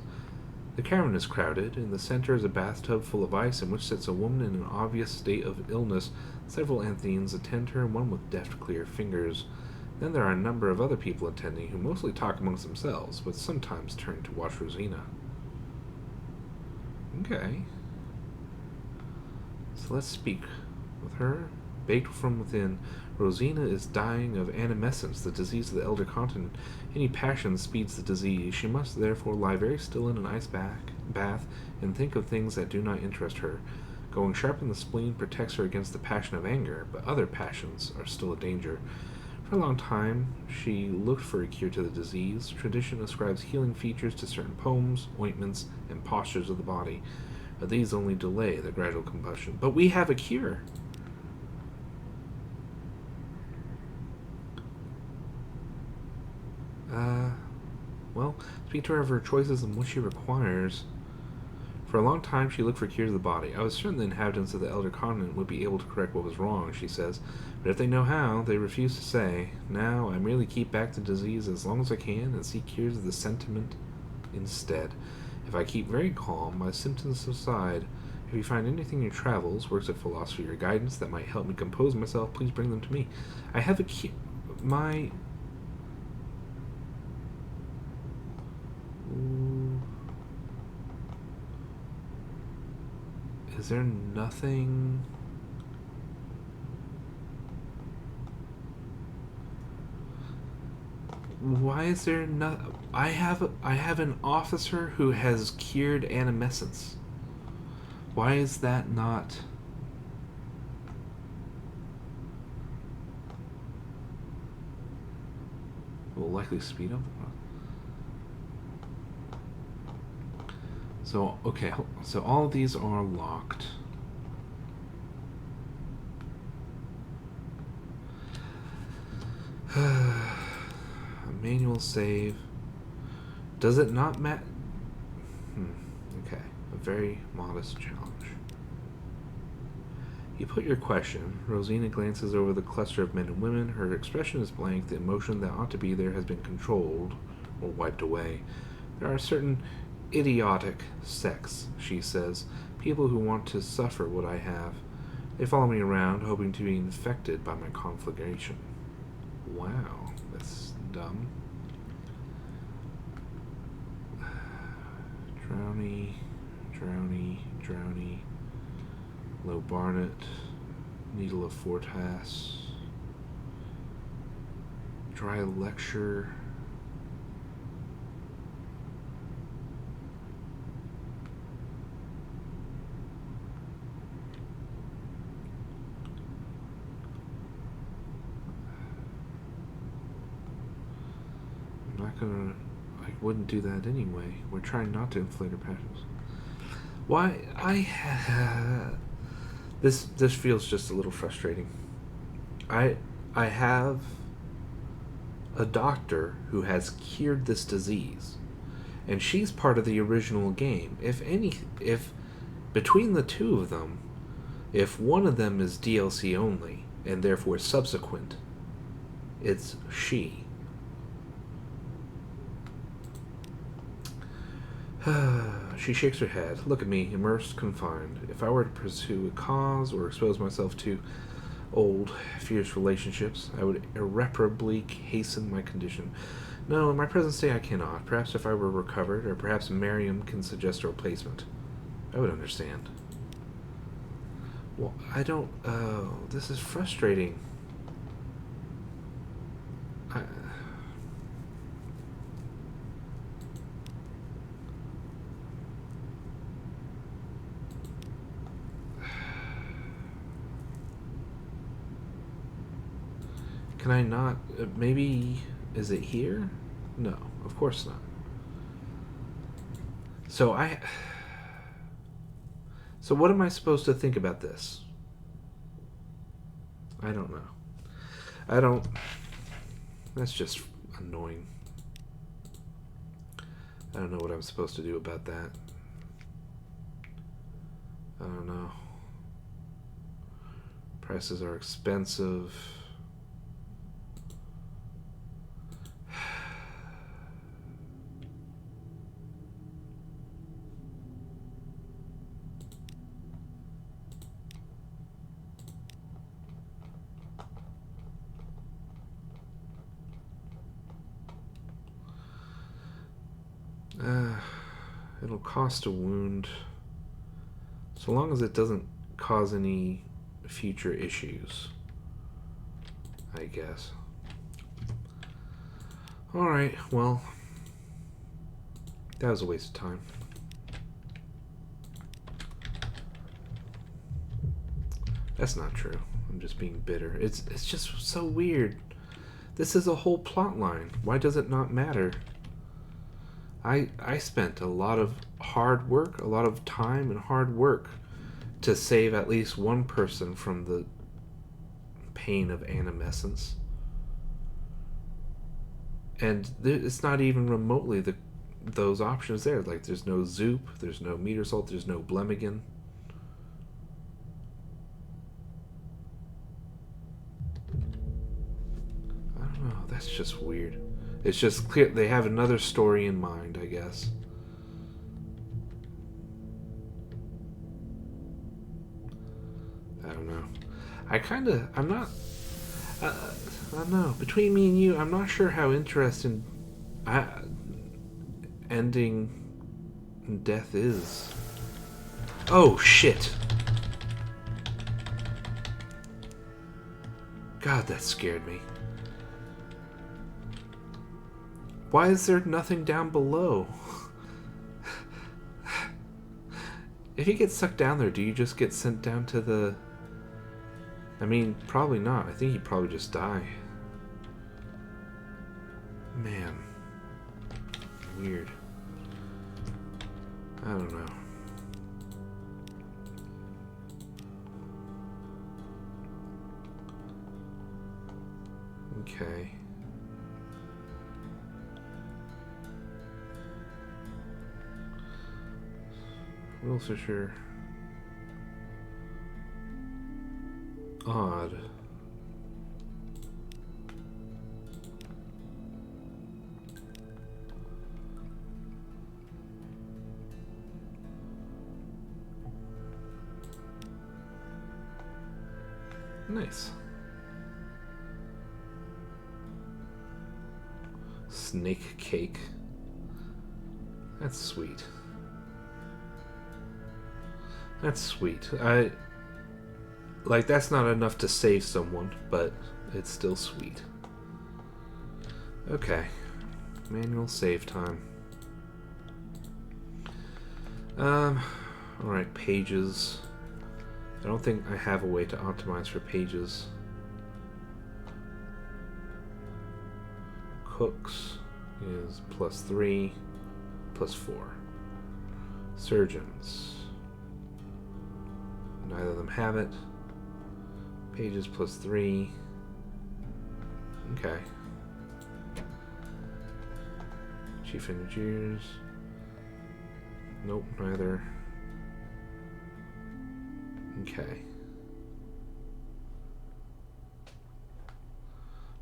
The cavern is crowded. In the center is a bathtub full of ice in which sits a woman in an obvious state of illness. Several Athenians attend her, one with deft, clear fingers. Then there are a number of other people attending who mostly talk amongst themselves, but sometimes turn to watch Rosina. Okay. So let's speak with her. Baked from within, Rosina is dying of animescence, the disease of the elder continent. Any passion speeds the disease. She must therefore lie very still in an ice bath and think of things that do not interest her. Going sharp in the spleen protects her against the passion of anger, but other passions are still a danger. For a long time, she looked for a cure to the disease. Tradition ascribes healing features to certain poems, ointments, and postures of the body, but these only delay the gradual combustion. But we have a cure! Well, speak to her of her choices and what she requires. For a long time, she looked for cures of the body. I was certain the inhabitants of the Elder Continent would be able to correct what was wrong, she says. But if they know how, they refuse to say. Now, I merely keep back the disease as long as I can and seek cures of the sentiment instead. If I keep very calm, my symptoms subside. If you find anything in your travels, works of philosophy or guidance that might help me compose myself, please bring them to me. I have a cure. My... Is there nothing... Why is there not... I have an officer who has cured animescence. Why is that not... Will likely speed up the process. So, okay, so all of these are locked. A manual save. Does it not matter? Okay, a very modest challenge. You put your question. Rosina glances over the cluster of men and women. Her expression is blank. The emotion that ought to be there has been controlled or wiped away. There are certain idiotic sects, she says. People who want to suffer what I have. They follow me around, hoping to be infected by my conflagration. Wow, that's dumb. Drowny, drowny, drowny. Low Barnet, Needle of Fortas. Dry Lecture. I wouldn't do that anyway. We're trying not to inflate our passions. Why this feels just a little frustrating. I have a doctor who has cured this disease, and she's part of the original game. If between the two of them, if one of them is DLC only and therefore subsequent, it's she. She shakes her head. Look at me, immersed, confined. If I were to pursue a cause or expose myself to old, fierce relationships, I would irreparably hasten my condition. No, in my present state I cannot. Perhaps if I were recovered, or perhaps Miriam can suggest a replacement. I would understand. Well, I don't... Oh, this is frustrating. Can I not... maybe... Is it here? No, of course not. So So what am I supposed to think about this? I don't know. That's just annoying. I don't know what I'm supposed to do about that. I don't know. Prices are expensive. It'll cost a wound. So long as it doesn't cause any future issues, I guess. Alright, well, that was a waste of time. That's not true. I'm just being bitter. It's just so weird. This is a whole plot line. Why does it not matter? I spent a lot of hard work, a lot of time and hard work to save at least one person from the pain of animescence. And it's not even remotely those options there. Like, there's no Zoop, there's no Meter Salt, there's no Blemigan. I don't know, that's just weird. It's just clear they have another story in mind, I guess. I don't know. I'm not, I don't know. Between me and you, I'm not sure how interesting ending death is. Oh, shit. God, that scared me. Why is there nothing down below? If you get sucked down there, do you just get sent down to the... I mean, probably not. I think you'd probably just die. Man. Weird. I don't know. Okay. Rules Fisher. Odd. Nice. Snake cake. That's sweet. That's sweet. Like, that's not enough to save someone, but it's still sweet. Okay. Manual save time. Alright, pages. I don't think I have a way to optimize for pages. Cooks is +3, +4. Surgeons. Neither of them have it. Pages +3. Okay. Chief Engineers. Nope, neither. Okay.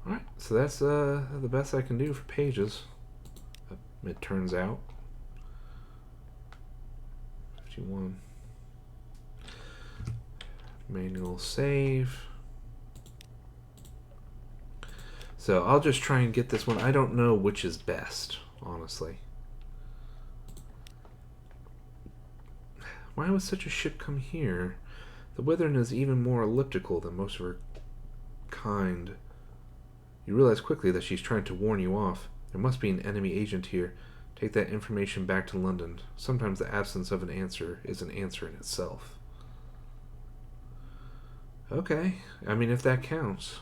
Alright, so that's the best I can do for pages. It turns out. 51. Manual save. So I'll just try and get this one. I don't know which is best, honestly. Why would such a ship come here? The Withering is even more elliptical than most of her kind. You realize quickly that she's trying to warn you off. There must be an enemy agent here. Take that information back to London. Sometimes the absence of an answer is an answer in itself. Okay, I mean, if that counts.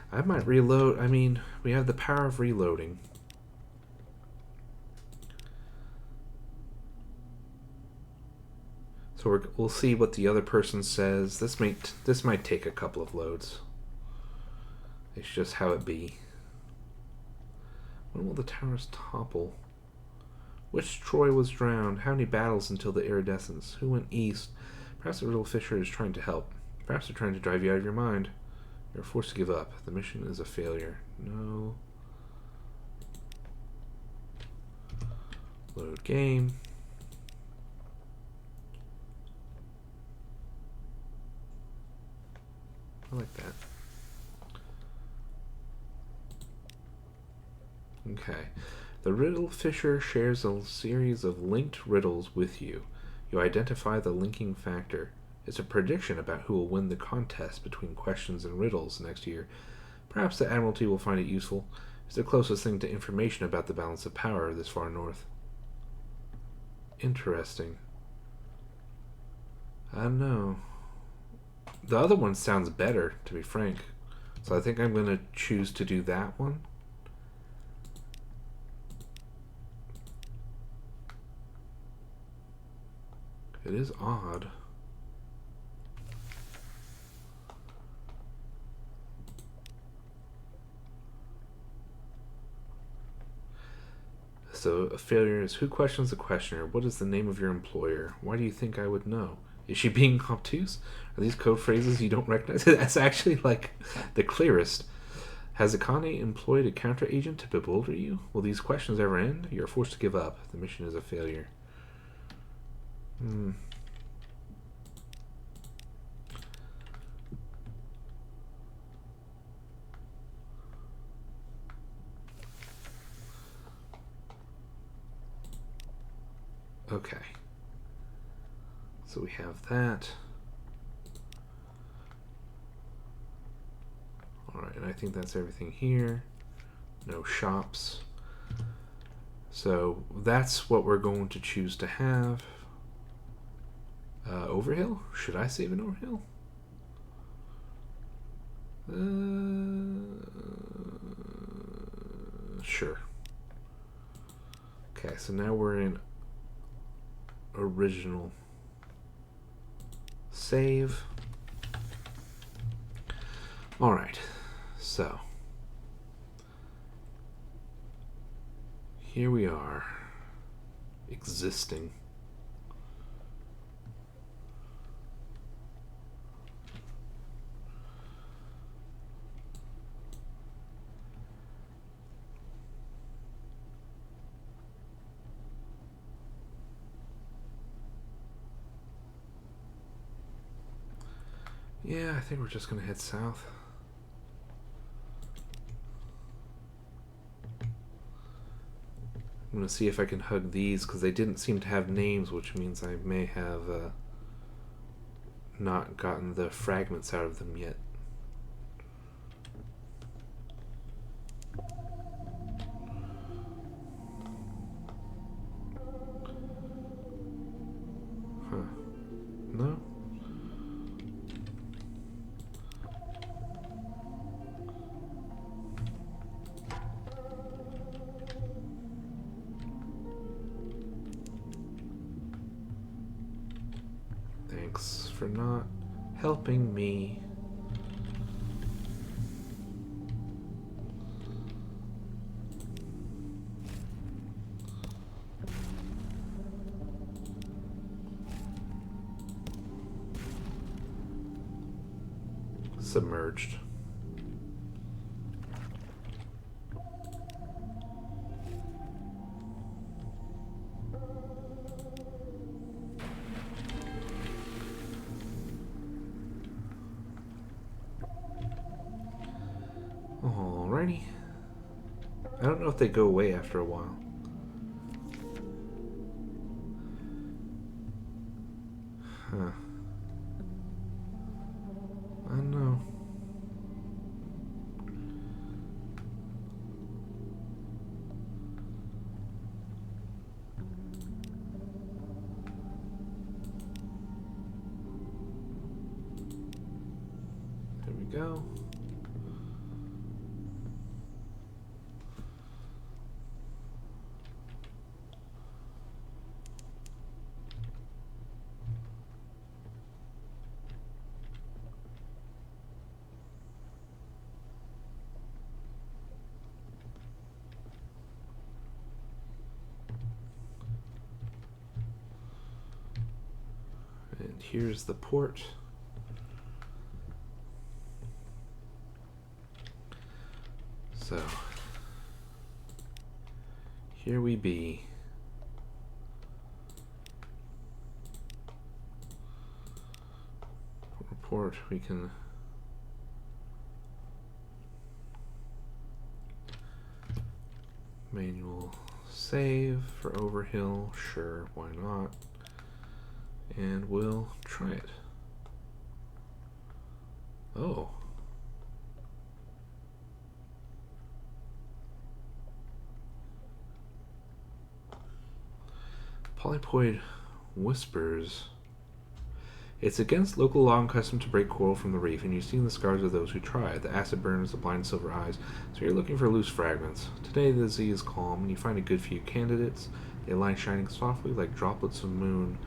I might reload. I mean, we have the power of reloading. So we'll see what the other person says. This might take a couple of loads. It's just how it be. When will the towers topple? Which Troy was drowned? How many battles until the iridescence? Who went east? Perhaps the little fisher is trying to help. Perhaps they're trying to drive you out of your mind. You're forced to give up. The mission is a failure. No. Load game. I like that. Okay. The riddle fisher shares a series of linked riddles with you. You identify the linking factor. It's a prediction about who will win the contest between questions and riddles next year. Perhaps the Admiralty will find it useful. It's the closest thing to information about the balance of power this far north. Interesting. I don't know. The other one sounds better, to be frank. So I think I'm going to choose to do that one. It is odd. So a failure is who questions the questioner? What is the name of your employer? Why do you think I would know? Is she being obtuse? Are these code phrases you don't recognize? That's actually like the clearest. Has Akane employed a counter agent to bewilder you? Will these questions ever end? You're forced to give up. The mission is a failure. Okay. So we have that. Alright, and I think that's everything here. No shops. So that's what we're going to choose to have. Overhill? Should I save an Overhill? Sure. Okay, so now we're in original save. Alright, so here we are, existing. Yeah, I think we're just gonna head south. I'm gonna see if I can hug these because they didn't seem to have names, which means I may have not gotten the fragments out of them yet. Huh. No? Thanks for not helping me. Submerged. Alrighty. I don't know if they go away after a while. Huh. I don't know. There we go. And here's the port. So, here we be. port. We can... Manual save for Overhill. Sure, why not? And we'll try it. Oh. Polypoid whispers. It's against local law and custom to break coral from the reef, and you've seen the scars of those who try. The acid burns the blind silver eyes, so you're looking for loose fragments. Today the sea is calm, and you find a good few candidates. They lie shining softly like droplets of moon.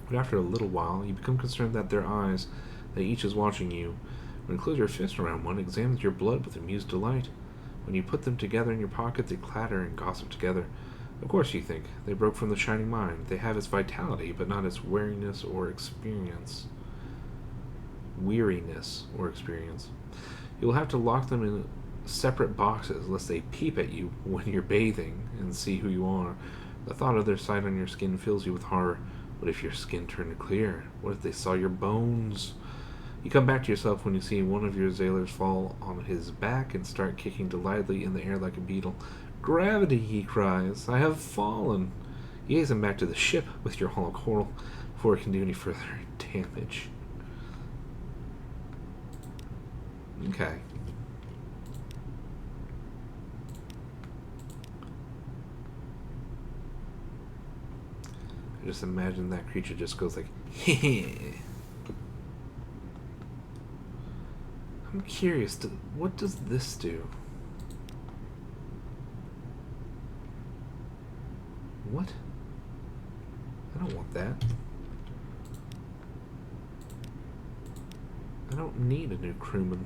But after a little while, you become concerned that their eyes, that each is watching you. When you close your fist around one, it examines your blood with amused delight. When you put them together in your pocket, they clatter and gossip together. Of course, you think. They broke from the shining mind. They have its vitality, but not its weariness or experience. You'll have to lock them in separate boxes, lest they peep at you when you're bathing and see who you are. The thought of their sight on your skin fills you with horror. What if your skin turned clear? What if they saw your bones? You come back to yourself when you see one of your sailors fall on his back and start kicking delightedly in the air like a beetle. Gravity, he cries. I have fallen. You hasten back to the ship with your hollow coral before it can do any further damage. Okay. I just imagine that creature just goes like, heh. I'm curious, what does this do? What? I don't want that. I don't need a new crewman.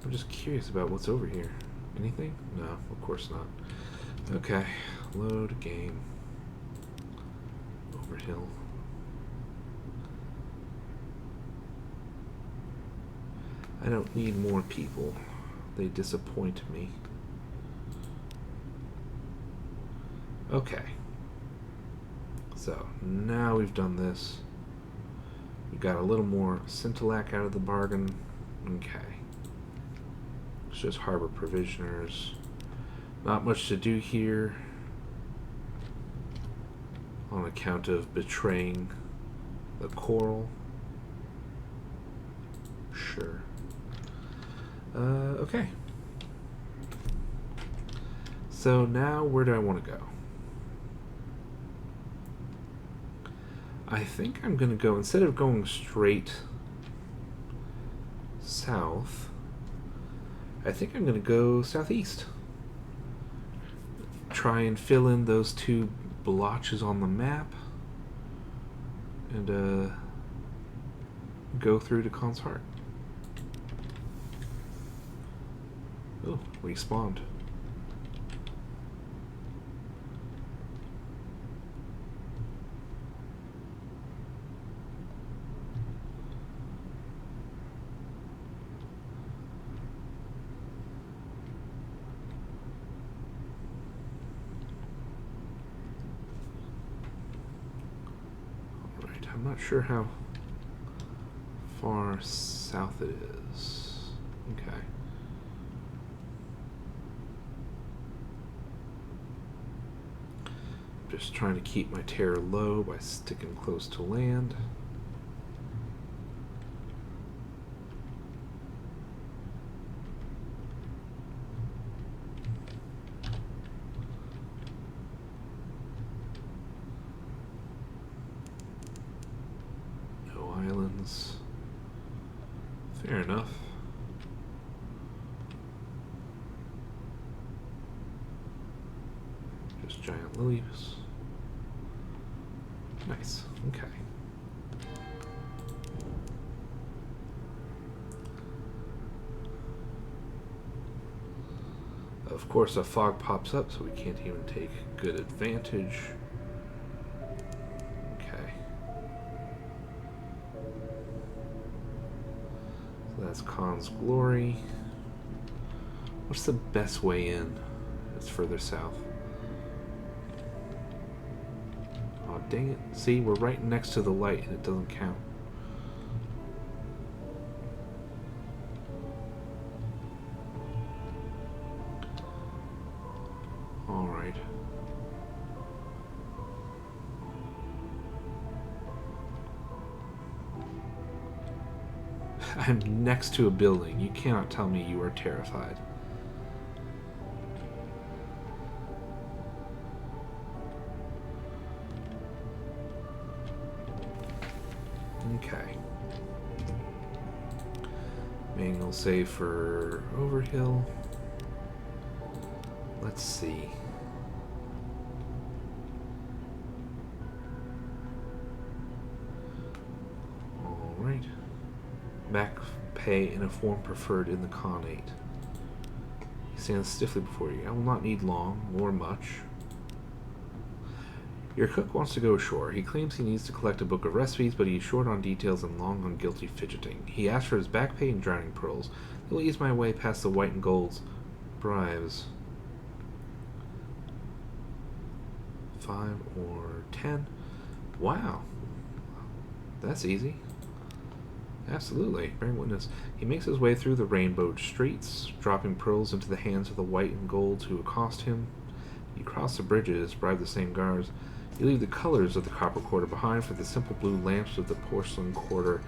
I'm just curious about what's over here. Anything? No, of course not. Okay, load game. Overhill. I don't need more people. They disappoint me. Okay. So, now we've done this. We got a little more Scintillac out of the bargain. Okay. It's just harbor provisioners. Not much to do here. On account of betraying the coral. Sure. Okay. So now where do I want to go? I think I'm going to go, instead of going straight south, I think I'm going to go southeast. Try and fill in those two blotches on the map. And go through to Khan's Heart. Oh, respawned. Alright, I'm not sure how far south it is. Okay. Just trying to keep my terror low by sticking close to land. No islands. Fair enough. Just giant lilies. Nice. Okay. Of course, a fog pops up, so we can't even take good advantage. Okay. So that's Khan's Glory. What's the best way in? It's further south. Dang it. See, we're right next to the light and it doesn't count. Alright. I'm next to a building. You cannot tell me you are terrified. Okay. Manual save for Overhill. Let's see. Alright. Back pay in a form preferred in the Khanate. He stands stiffly before you. I will not need long, or much. Your cook wants to go ashore. He claims he needs to collect a book of recipes, but he is short on details and long on guilty fidgeting. He asks for his back pay and drowning pearls. He'll ease my way past the white and gold's bribes. 5 or 10. Wow. That's easy. Absolutely. Bearing witness. He makes his way through the rainbowed streets, dropping pearls into the hands of the white and golds who accost him. You cross the bridges, bribe the same guards. You leave the colors of the copper quarter behind for the simple blue lamps of the porcelain quarter.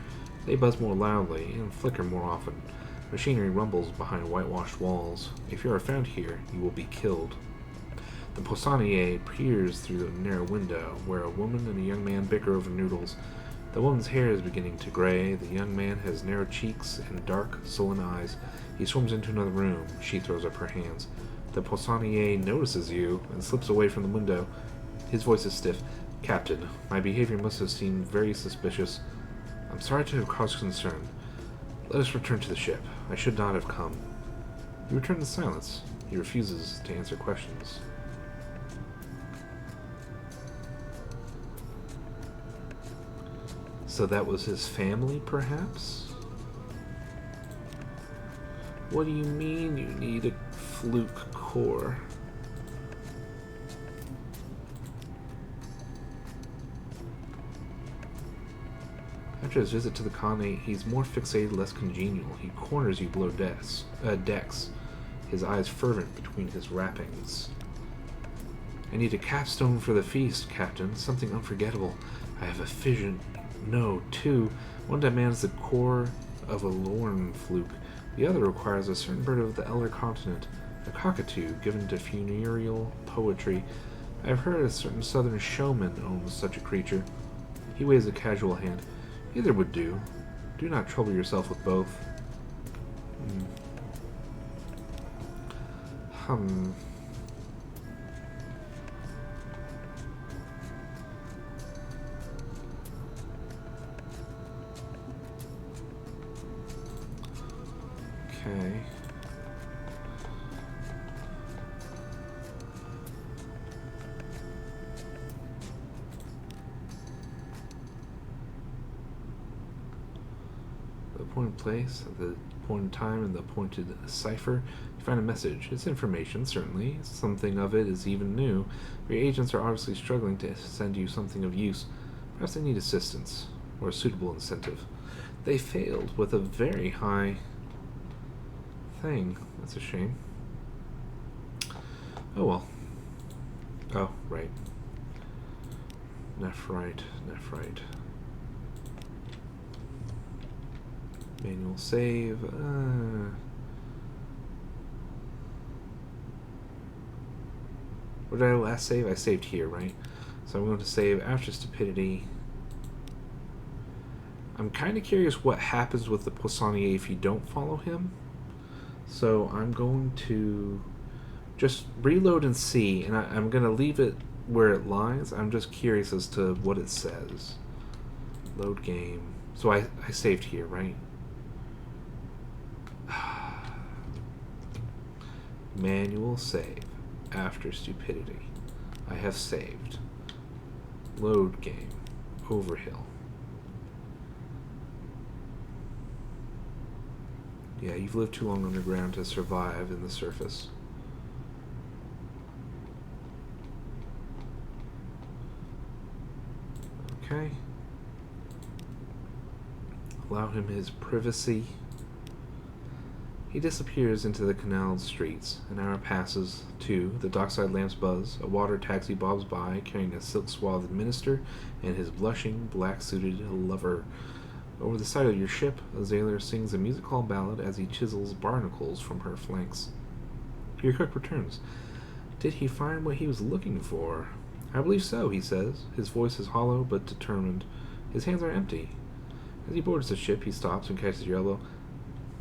They buzz more loudly and flicker more often. Machinery rumbles behind whitewashed walls. If you are found here, you will be killed. The poissonnier peers through the narrow window, where a woman and a young man bicker over noodles. The woman's hair is beginning to gray. The young man has narrow cheeks and dark, sullen eyes. He swarms into another room. She throws up her hands. The poissonnier notices you and slips away from the window. His voice is stiff. Captain, my behavior must have seemed very suspicious. I'm sorry to have caused concern. Let us return to the ship. I should not have come. You return to silence. He refuses to answer questions. So that was his family, perhaps? What do you mean you need a fluke core? After his visit to the Khanate, he's more fixated, less congenial. He corners you below decks, his eyes fervent between his wrappings. I need a capstone for the feast, Captain. Something unforgettable. I have a fission. No, two. One demands the core of a lorn fluke. The other requires a certain bird of the Elder Continent, a cockatoo given to funereal poetry. I have heard a certain southern showman owns such a creature. He waves a casual hand. Either would do. Do not trouble yourself with both. Okay. The appointed place, at the appointed time, and the appointed cipher, you find a message. It's information, certainly. Something of it is even new. Your agents are obviously struggling to send you something of use. Perhaps they need assistance, or a suitable incentive. They failed with a very high thing. That's a shame. Oh well. Oh, right. Nephrite. Manual save. Where did I last save? I saved here, right? So I'm going to save after stupidity. I'm kind of curious what happens with the poissonnier if you don't follow him. So I'm going to just reload and see, and I'm going to leave it where it lies. I'm just curious as to what it says. Load game. So I saved here, right? Manual save after stupidity. I have saved. Load game. Overhill. Yeah, you've lived too long underground to survive in the surface. Okay. Allow him his privacy. He disappears into the canal streets. An hour passes. 2. The dockside lamps buzz. A water taxi bobs by, carrying a silk-swathed minister and his blushing, black-suited lover. Over the side of your ship, a sailor sings a music hall ballad as he chisels barnacles from her flanks. Your cook returns. Did he find what he was looking for? I believe so, he says. His voice is hollow but determined. His hands are empty. As he boards the ship, he stops and catches your elbow.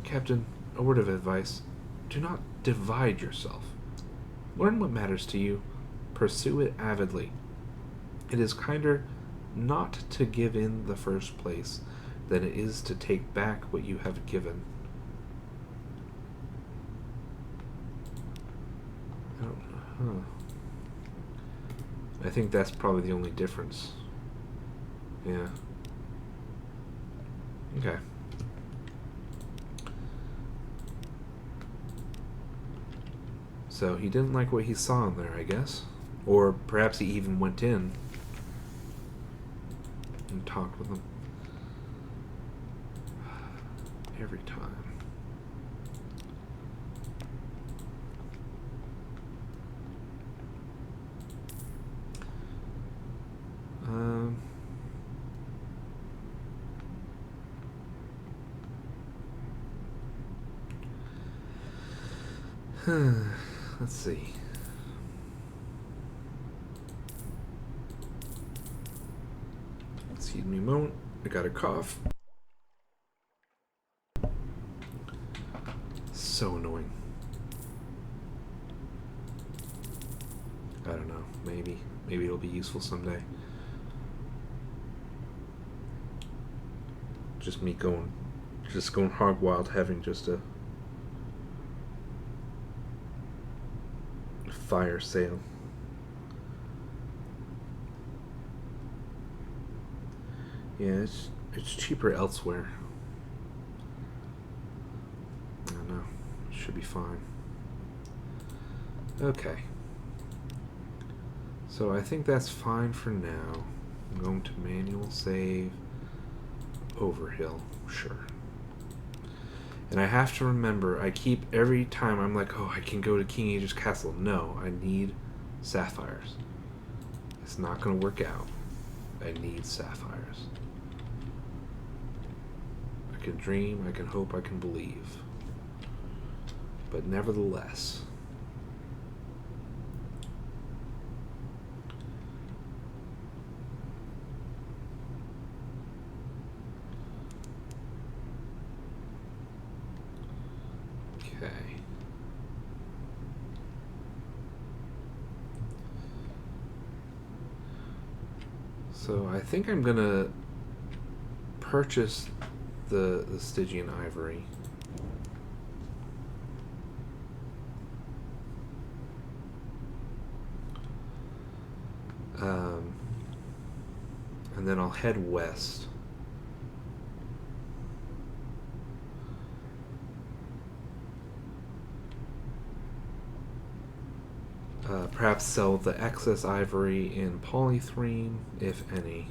Captain, a word of advice. Do not divide yourself. Learn what matters to you. Pursue it avidly. It is kinder not to give in the first place than it is to take back what you have given. I think that's probably the only difference. Yeah. Okay. So he didn't like what he saw in there, I guess. Or perhaps he even went in and talked with him. Every time. Let's see. Excuse me a moment. I got a cough. So annoying. I don't know. Maybe it'll be useful someday. Just me going hog wild, having just a fire sale. Yeah, it's cheaper elsewhere. I don't know. Should be fine. Okay. So I think that's fine for now. I'm going to manual save. Overhill. Sure. And I have to remember, I keep every time I'm like, oh, I can go to King Aegis Castle. No, I need sapphires. It's not going to work out. I need sapphires. I can dream, I can hope, I can believe. But nevertheless. Okay. So I think I'm gonna purchase the Stygian ivory. And then I'll head west. Perhaps sell the excess ivory in polythreme, if any.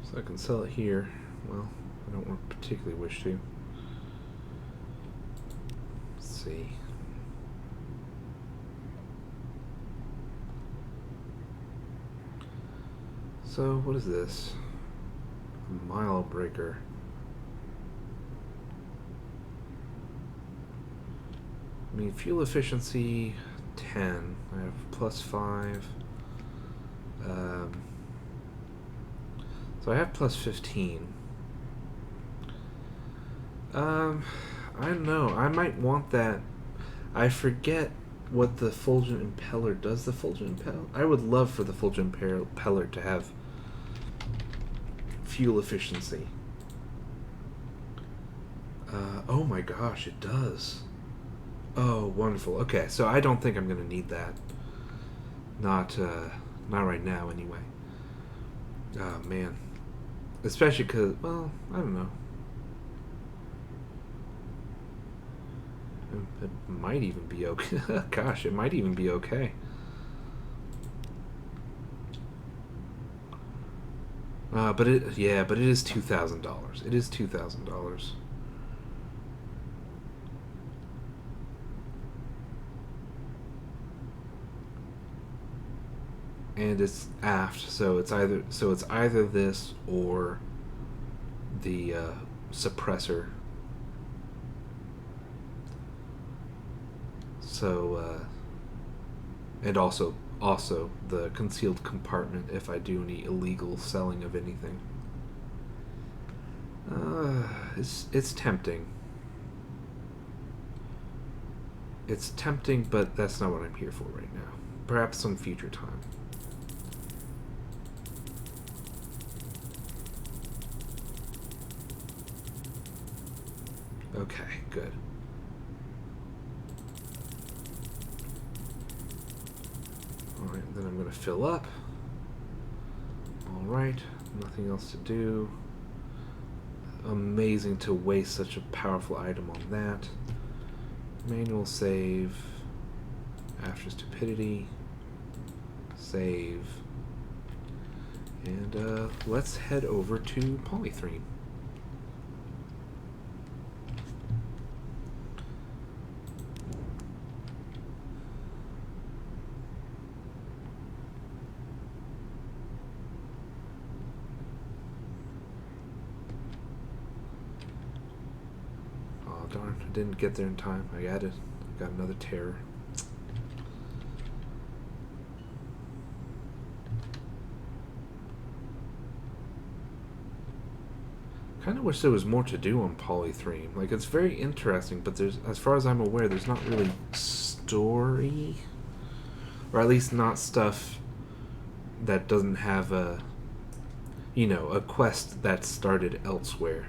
So I can sell it here. Well, I don't particularly wish to. Let's see. So, what is this? A mile breaker. I mean, fuel efficiency 10. I have plus 5. So I have plus 15. I don't know. I might want that. I forget what the Fulgent Impeller does. The Fulgent Impeller? I would love for the Fulgent Impeller to have fuel efficiency. Oh my gosh, it does. Oh, wonderful. Okay, so I don't think I'm going to need that. Not right now, anyway. Oh, man. Especially because, well, I don't know. It might even be okay. Gosh, it might even be okay. But it, yeah, but it is $2,000. It is $2,000. And it's aft, so it's either this or the suppressor. So and also the concealed compartment if I do any illegal selling of anything. It's tempting. It's tempting, but that's not what I'm here for right now. Perhaps some future time. Okay, good. Alright, then I'm going to fill up. Alright, nothing else to do. Amazing to waste such a powerful item on that. Manual save. After stupidity. Save. And let's head over to polythrene. Darn, I didn't get there in time. I got another terror. Kind of wish there was more to do on polythrene. Like, it's very interesting, but there's, as far as I'm aware, there's not really story, or at least not stuff that doesn't have a, you know, a quest that started elsewhere.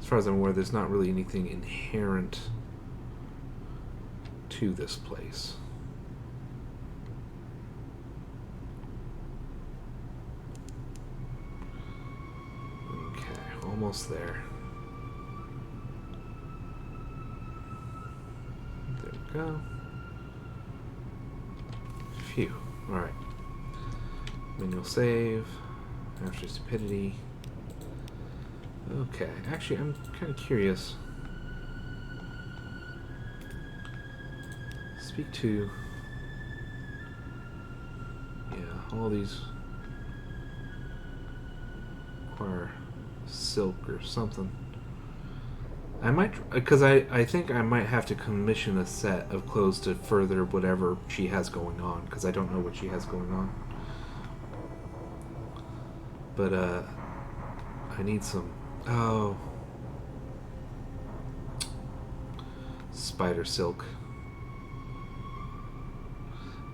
As far as I'm aware, there's not really anything inherent to this place. Okay, almost there. There we go. Phew. Alright. Manual save. After stupidity. Okay, actually, I'm kind of curious. Speak to... Yeah, all these require silk or something. I might, because I think I might have to commission a set of clothes to further whatever she has going on, because I don't know what she has going on. But, I need some... Oh. Spider silk.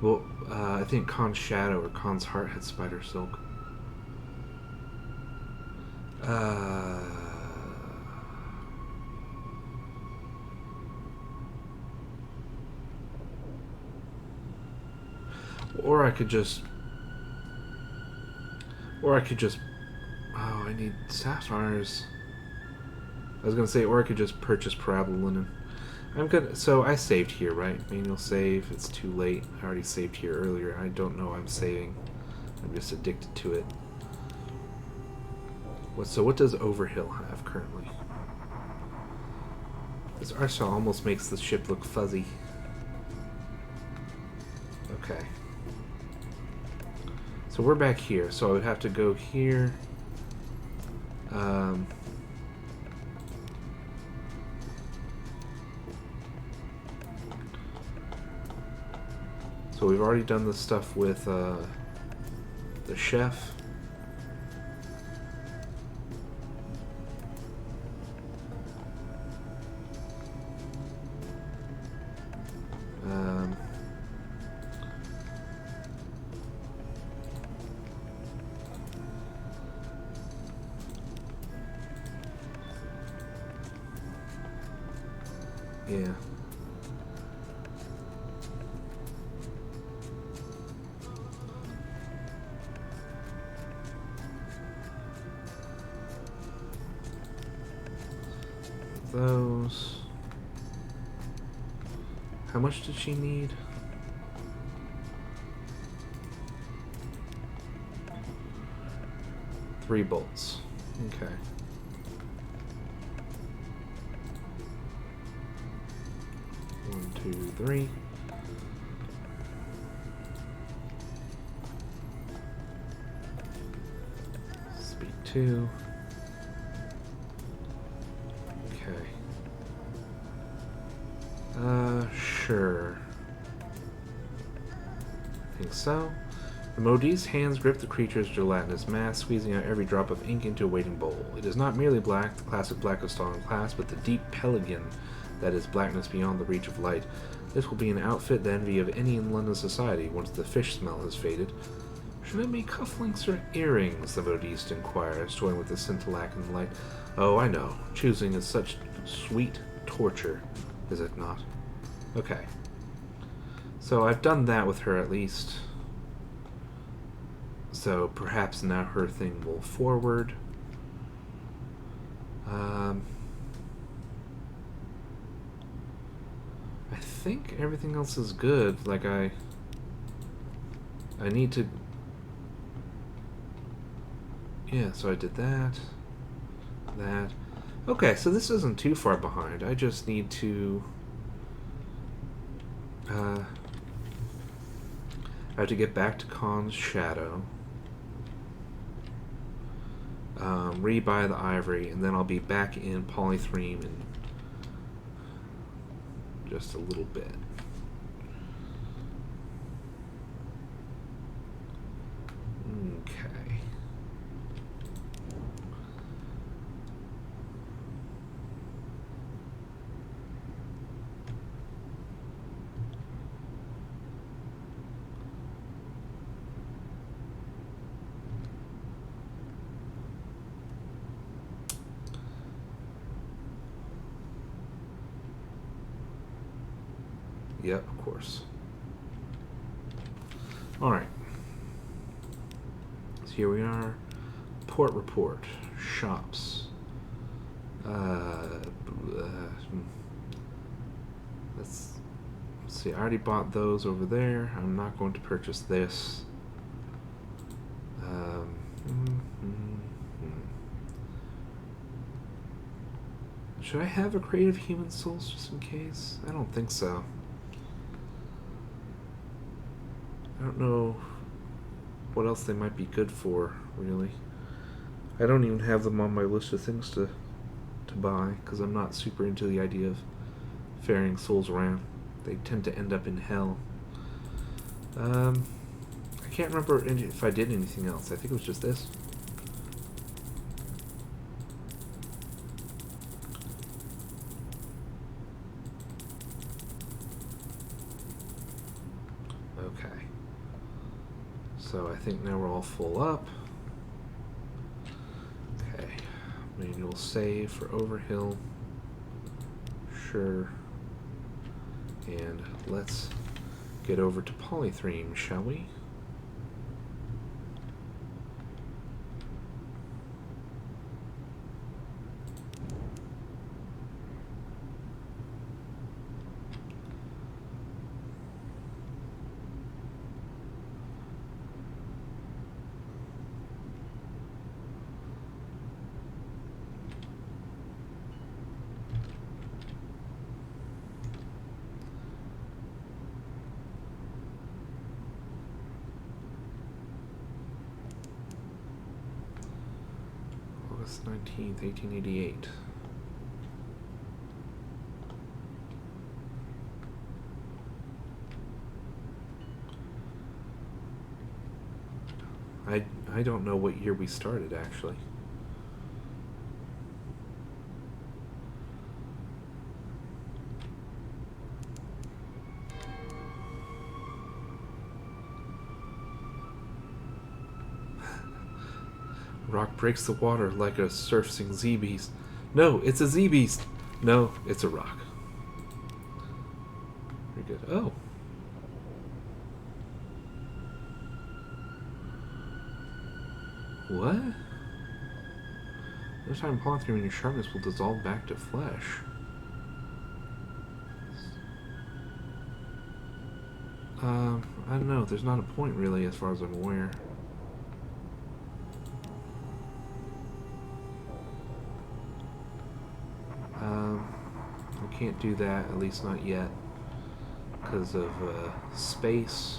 Well, I think Khan's Shadow or Khan's Heart had spider silk. Or I could just... Oh, I need sapphires. I was gonna say, or I could just purchase parabolinen. I'm gonna... So I saved here, right? Manual save. It's too late. I already saved here earlier. I don't know I'm saving. I'm just addicted to it. What does Overhill have currently? This arsenal almost makes the ship look fuzzy. Okay. So we're back here. So I would have to go here. So we've already done the stuff with the chef. Yeah. Those. How much did she need? 3 bolts. Okay. One, two, three. Speed 2. Okay. Sure. I think so. The Modiste hands grip the creature's gelatinous mass, squeezing out every drop of ink into a waiting bowl. It is not merely black, the classic black of Stalin class, but the deep Pelican that is blackness beyond the reach of light. This will be an outfit the envy of any in London society once the fish smell has faded. Should it be cufflinks or earrings? The Modiste inquires, toying with the scintillac in the light. Oh, I know. Choosing is such sweet torture, is it not? Okay. So I've done that with her at least. So perhaps now her thing will forward. I think everything else is good. Like I need to. Yeah, so I did that. That. Okay, so this isn't too far behind. I just need to. I have to get back to Khan's shadow. Rebuy the ivory, and then I'll be back in polythreme in just a little bit. Okay. Yep, of course. Alright. So here we are. Port report. Shops. Let's see. I already bought those over there. I'm not going to purchase this. Should I have a Creative Human Souls just in case? I don't think so. I don't know what else they might be good for, really. I don't even have them on my list of things to buy, because I'm not super into the idea of ferrying souls around. They tend to end up in hell. I can't remember if I did anything else. I think it was just this. Okay. So I think now we're all full up. Okay. Manual save for Overhill. Sure. And let's get over to polythreme, shall we? August 19th, 1888. I don't know what year we started, actually. Rock breaks the water like a surfing Z-beast. No, it's a Z-beast. No, it's a rock. Very good. Oh. What? No time polythreme and your sharpness will dissolve back to flesh. I don't know. There's not a point really, as far as I'm aware. can't do that, at least not yet, because of space.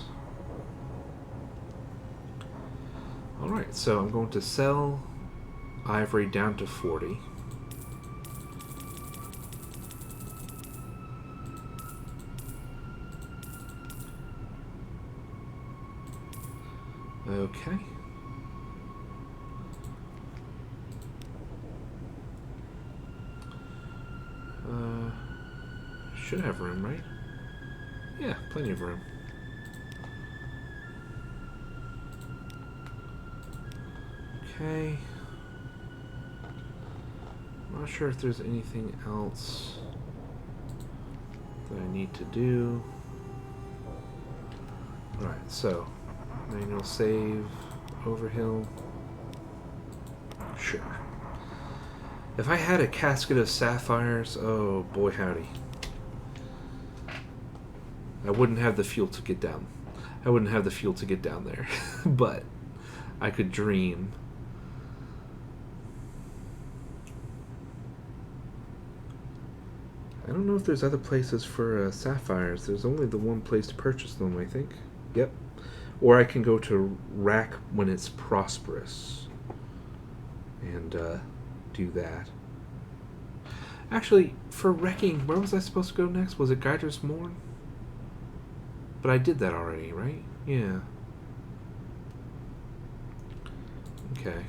Alright, so I'm going to sell ivory down to 40. Okay. Should have room, right? Yeah, plenty of room. Okay. I'm not sure if there's anything else that I need to do. Alright, so manual save, overhill. Sure. If I had a casket of sapphires, oh boy howdy. I wouldn't have the fuel to get down. I wouldn't have the fuel to get down there. But I could dream. I don't know if there's other places for sapphires. There's only the one place to purchase them, I think. Yep. Or I can go to Rack when it's prosperous and do that. Actually, for wrecking, where was I supposed to go next? Was it Guider's Morn? But I did that already, right? Yeah. Okay.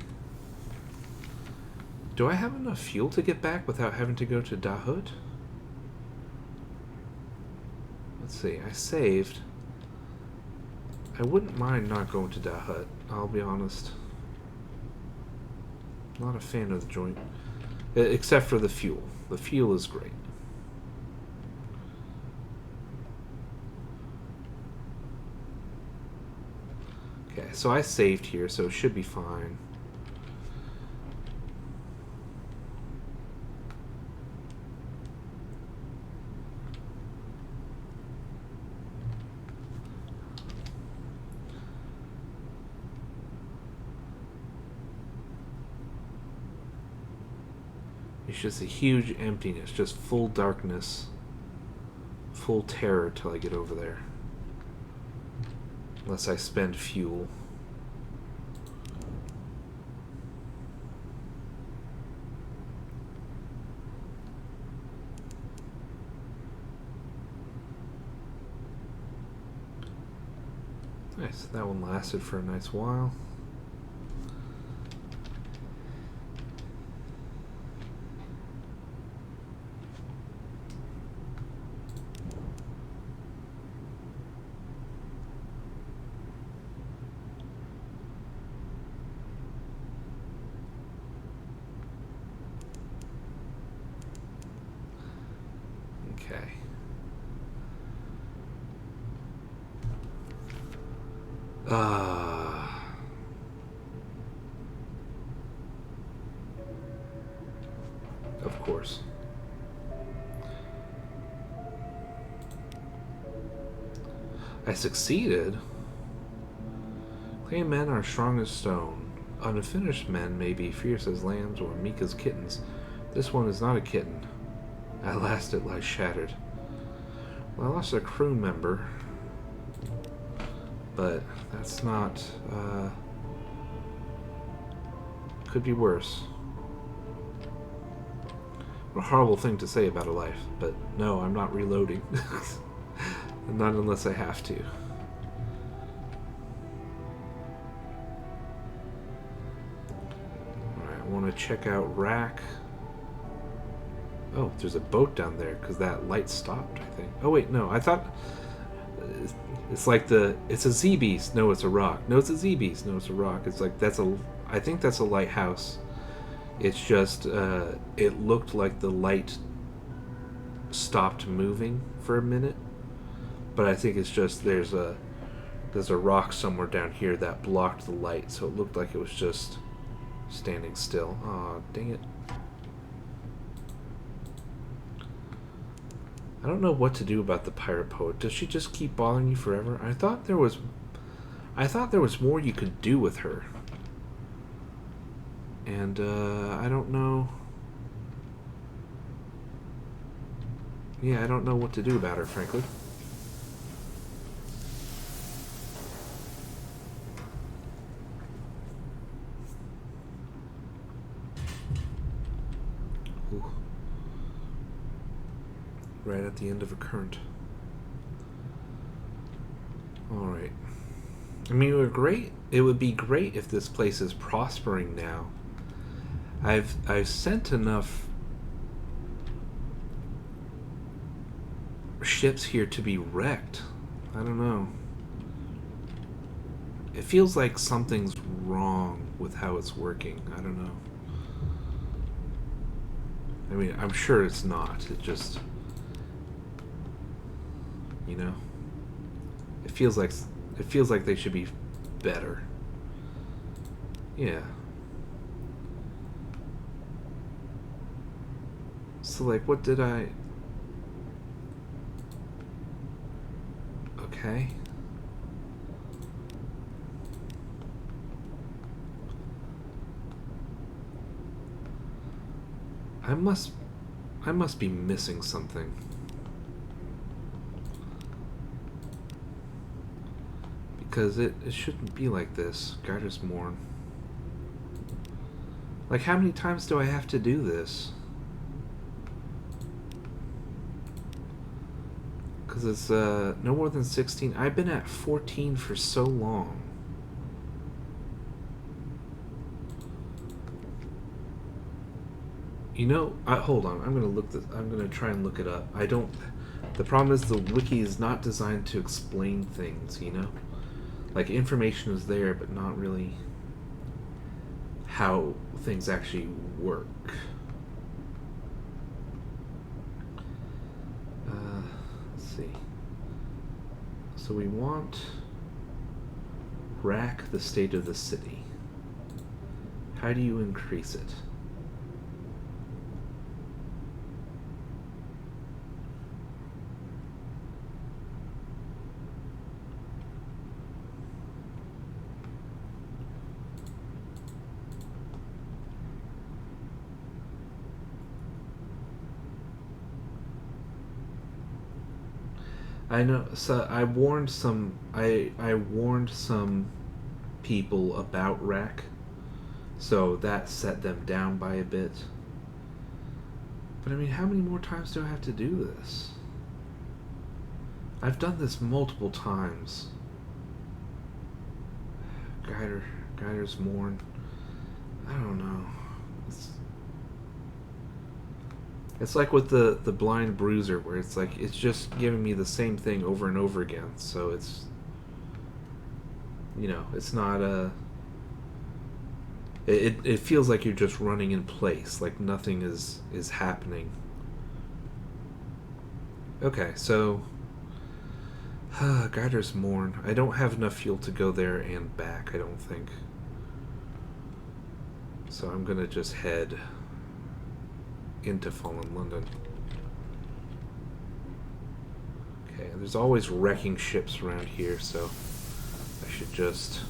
Do I have enough fuel to get back without having to go to Dahut? Let's see, I saved. I wouldn't mind not going to Dahut, I'll be honest. Not a fan of the joint. Except for the fuel. The fuel is great. Okay, so I saved here, so it should be fine. It's just a huge emptiness, just full darkness, full terror till I get over there. Unless I spend fuel. Nice, that one lasted for a nice while. Okay. Of course. I succeeded. Clay men are strong as stone. Unfinished men may be fierce as lambs or meek as kittens. This one is not a kitten. At last it lies shattered. Well, I lost a crew member. But that's not, could be worse. What a horrible thing to say about a life, but no, I'm not reloading. Not unless I have to. Alright, I want to check out Rack. Oh, there's a boat down there, because that light stopped, I think. Oh wait, no, I thought... It's like it's a Z-Beast. No, it's a rock. No, it's a Z-Beast. No, it's a rock. It's like, I think that's a lighthouse. It's just, it looked like the light stopped moving for a minute. But I think it's just, there's a rock somewhere down here that blocked the light. So it looked like it was just standing still. Aw, dang it. I don't know what to do about the pirate poet. Does she just keep bothering you forever? I thought there was more you could do with her. And I don't know. Yeah, I don't know what to do about her, frankly. Ooh. Right at the end of a current. Alright. I mean, it would be great if this place is prospering now. I've sent enough ships here to be wrecked. I don't know. It feels like something's wrong with how it's working. I don't know. I mean, I'm sure it's not. It just, you know, it feels like they should be better. Yeah. So like, what did I? Okay. I must be missing something. Because it shouldn't be like this. Gardas Morn. Like, how many times do I have to do this? Because it's no more than 16. I've been at 14 for so long. You know, hold on. I'm gonna try and look it up. I don't. The problem is the wiki is not designed to explain things. You know, like information is there, but not really how things actually work. Let's see. So we want rack the state of the city. How do you increase it? I know. So I warned some. I warned some people about rack, so that set them down by a bit. But I mean, how many more times do I have to do this? I've done this multiple times. Guiders Mourn. I don't know. It's like with the Blind Bruiser, where it's like it's just giving me the same thing over and over again. So it's, you know, it's not a. It feels like you're just running in place, like nothing is happening. Okay, so Guiders Mourn. I don't have enough fuel to go there and back, I don't think. So I'm gonna just head into Fallen London. Okay, there's always wrecking ships around here, so I should just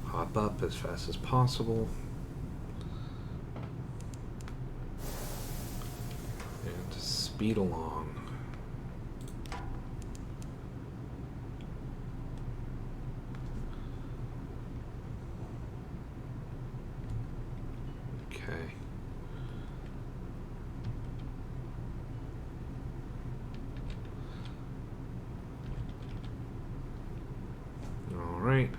hop up as fast as possible. And speed along. Okay. Alright.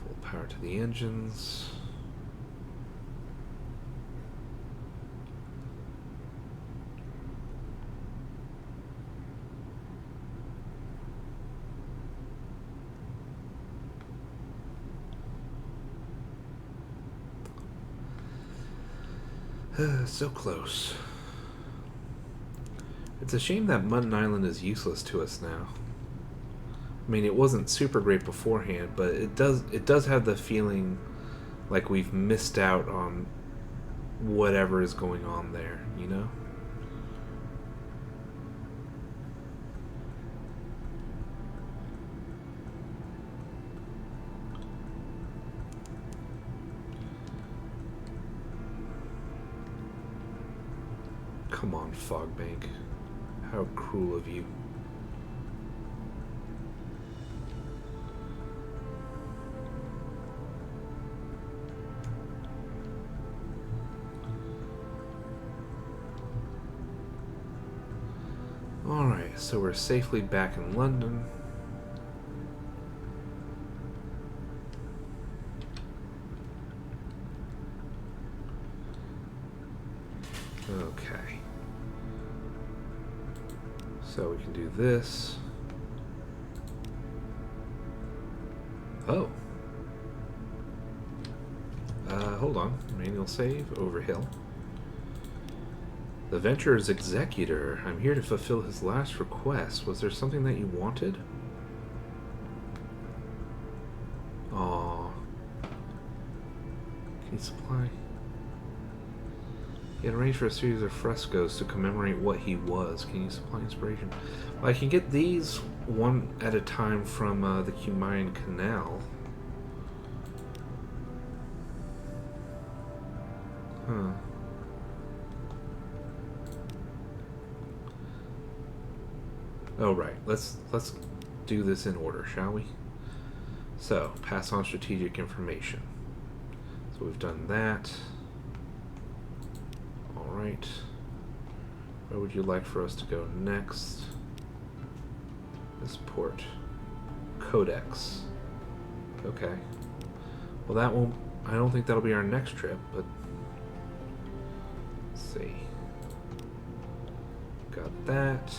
Full power to the engines. So close. It's a shame that Mutton Island is useless to us now. I mean, it wasn't super great beforehand, but it does have the feeling like we've missed out on whatever is going on there, you know? Come on, Fogbank. How cruel of you. Alright, so we're safely back in London. Okay. So we can do this. Oh. Hold on. Manual save. Overhill. The Venturer's Executor. I'm here to fulfill his last request. Was there something that you wanted? Aww. Can you supply? He had arranged for a series of frescoes to commemorate what he was. Can you supply inspiration? Well, I can get these one at a time from the Cumaean Canal. Huh. Oh right. Let's do this in order, shall we? So, pass on strategic information. So we've done that. Alright. Where would you like for us to go next? This port. Codex. Okay. Well, that won't... I don't think that'll be our next trip, but... Let's see. Got that.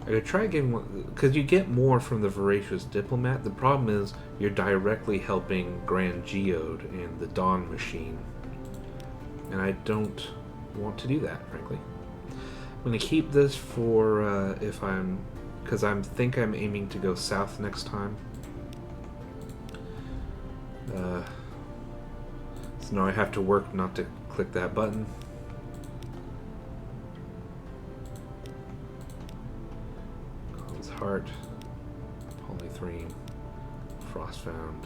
I could try getting one, because you get more from the Voracious Diplomat. The problem is you're directly helping Grand Geode and the Dawn Machine. And I don't want to do that, frankly. I'm going to keep this for if I'm... because I think I'm aiming to go south next time. So now I have to work not to click that button. Heart, Polythrene, Frostbound.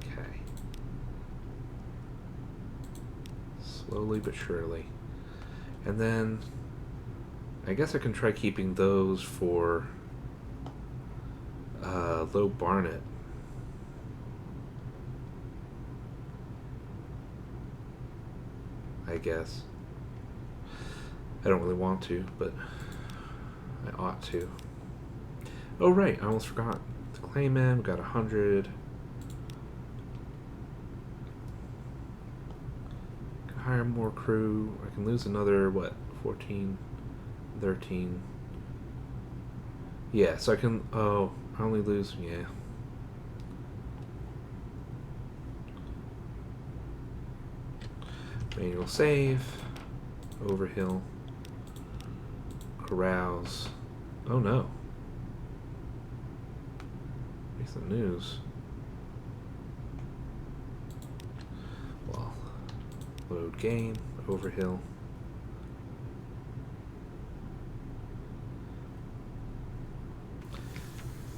Okay. Slowly but surely. And then I guess I can try keeping those for Low Barnet. I guess. I don't really want to, but I ought to. Oh right, I almost forgot. The Clayman, we got 100. Can hire more crew. I can lose another, what, 14, 13. Yeah, so I can, oh, I only lose, yeah. Manual save. Overhill. Carouse. Oh no. Recent news. Well, load game. Overhill.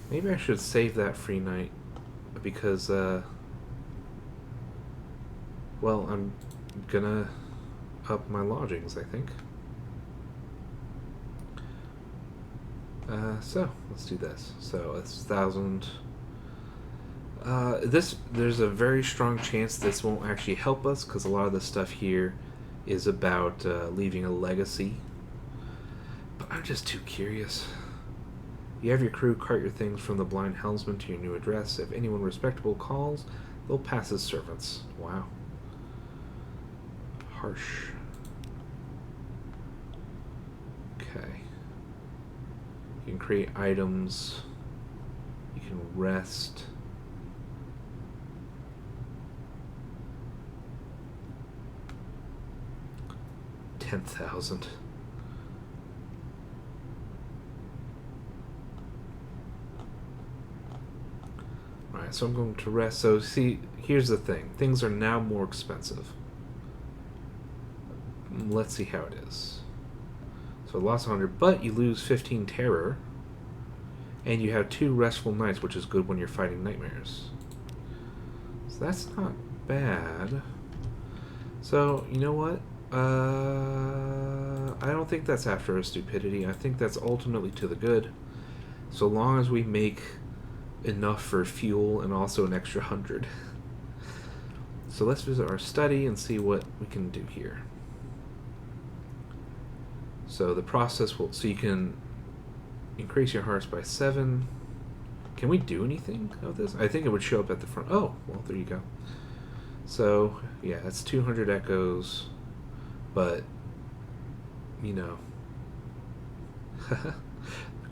Maybe I should save that free night because, well, I'm gonna up my lodgings, I think. So let's do this. So it's 1,000. There's a very strong chance this won't actually help us because a lot of the stuff here is about leaving a legacy. But I'm just too curious. You have your crew cart your things from the blind helmsman to your new address. If anyone respectable calls, they'll pass as servants. Wow. Harsh. Okay. You can create items. You can rest. $10,000. Alright, so I'm going to rest. So see, here's the thing. Things are now more expensive. Let's see how it is. So lost 100, but you lose 15 terror. And you have 2 restful nights, which is good when you're fighting nightmares. So that's not bad. So, you know what? I don't think that's after our stupidity. I think that's ultimately to the good. So long as we make enough for fuel and also an extra 100. So let's visit our study and see what we can do here. So the process will... So you can increase your hearts by 7. Can we do anything of this? I think it would show up at the front. Oh, well, there you go. So, yeah, it's 200 echoes. But, you know... The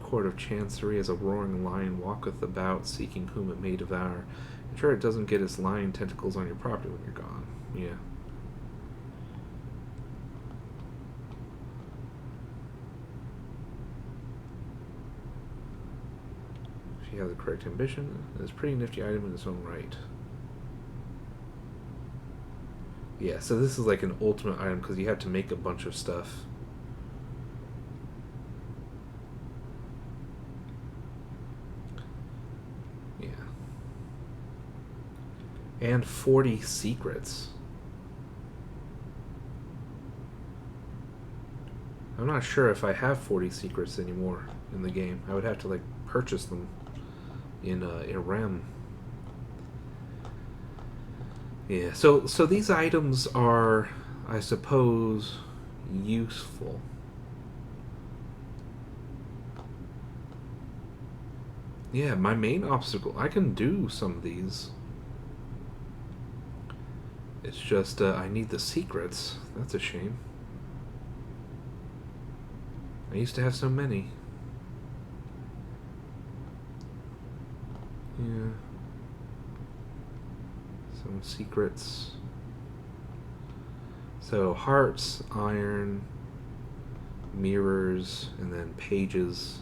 Court of Chancery, as a roaring lion walketh about, seeking whom it may devour. Ensure it doesn't get its lion tentacles on your property when you're gone. Yeah. If you have the correct ambition, it's a pretty nifty item in its own right. Yeah, so this is like an ultimate item because you have to make a bunch of stuff. Yeah. And 40 secrets. I'm not sure if I have 40 secrets anymore in the game. I would have to like purchase them in Irem. Yeah, so these items are, I suppose, useful. Yeah, my main obstacle, I can do some of these. It's just, I need the secrets. That's a shame. I used to have so many. Yeah. Some secrets. So, hearts, iron, mirrors, and then pages.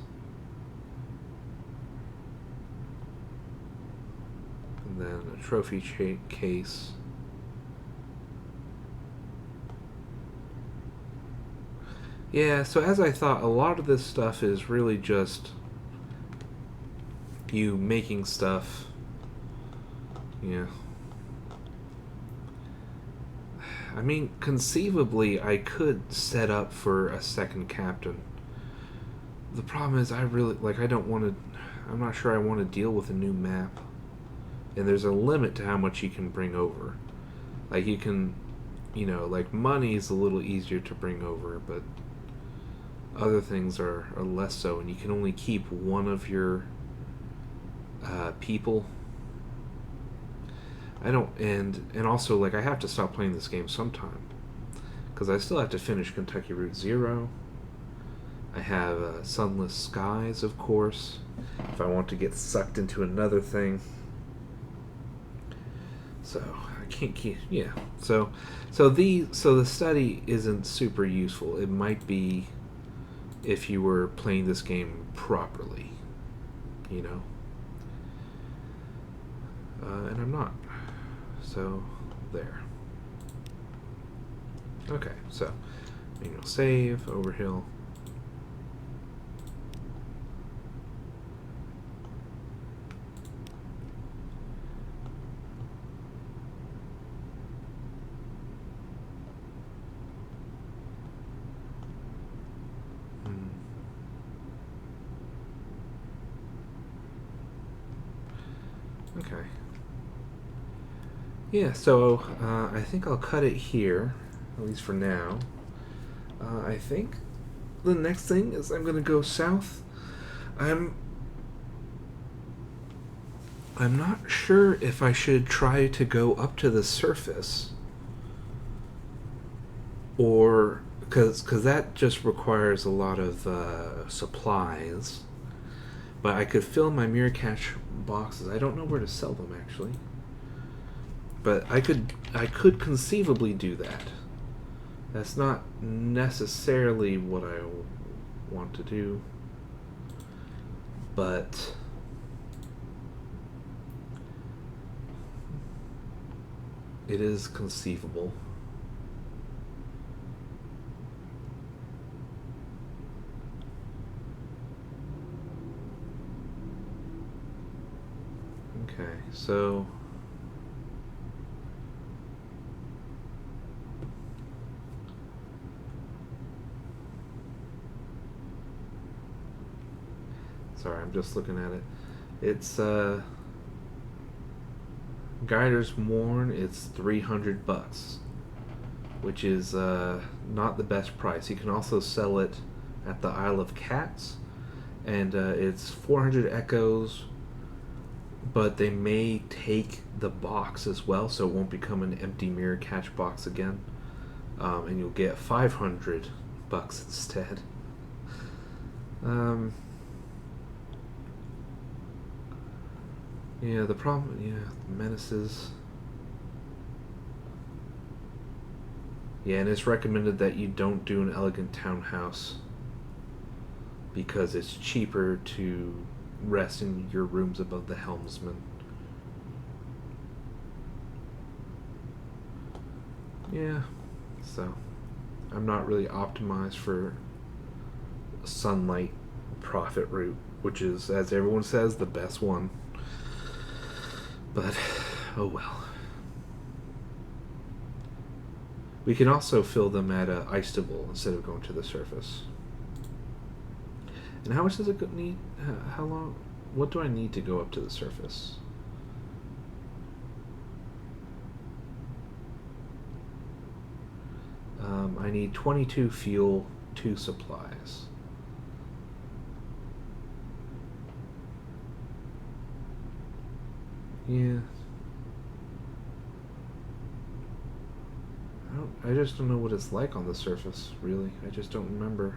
And then a trophy case. Yeah, so as I thought, a lot of this stuff is really just you making stuff. Yeah. I mean, conceivably, I could set up for a second captain. The problem is, I don't want to... I'm not sure I want to deal with a new map. And there's a limit to how much you can bring over. Like, you can... You know, like, money is a little easier to bring over, but... Other things are less so, and you can only keep one of your people. I don't, and also, like, I have to stop playing this game sometime, because I still have to finish Kentucky Route Zero. I have Sunless Skies, of course, if I want to get sucked into another thing. So I can't keep, yeah. So the study isn't super useful. It might be if you were playing this game properly, you know. And I'm not. So, there. Okay, so manual save, overhill. Okay. Yeah, so I think I'll cut it here, at least for now. I think the next thing is I'm gonna go south. I'm not sure if I should try to go up to the surface, or because that just requires a lot of supplies. But I could fill my mirror catch boxes. I don't know where to sell them actually. But I could conceivably do that. That's not necessarily what I want to do. But it is conceivable. Okay, so Sorry, I'm just looking at it. It's Guider's Worn. It's $300, which is not the best price. You can also sell it at the Isle of Cats, and it's 400 echoes, but they may take the box as well, so it won't become an empty mirror catch box again, and you'll get $500 instead. Yeah, the problem, menaces. Yeah, and it's recommended that you don't do an elegant townhouse because it's cheaper to rest in your rooms above the helmsman. Yeah, so I'm not really optimized for sunlight profit route, which is, as everyone says, the best one. But, oh well. We can also fill them at Iceball instead of going to the surface. And how much does it need? How long? What do I need to go up to the surface? I need 22 fuel, 2 supplies. Yeah. I just don't know what it's like on the surface, really. I just don't remember.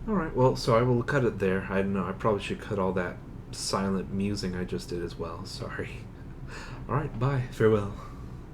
Alright, well, so I will cut it there. I don't know, I probably should cut all that silent musing I just did as well. Sorry. Alright, bye. Farewell.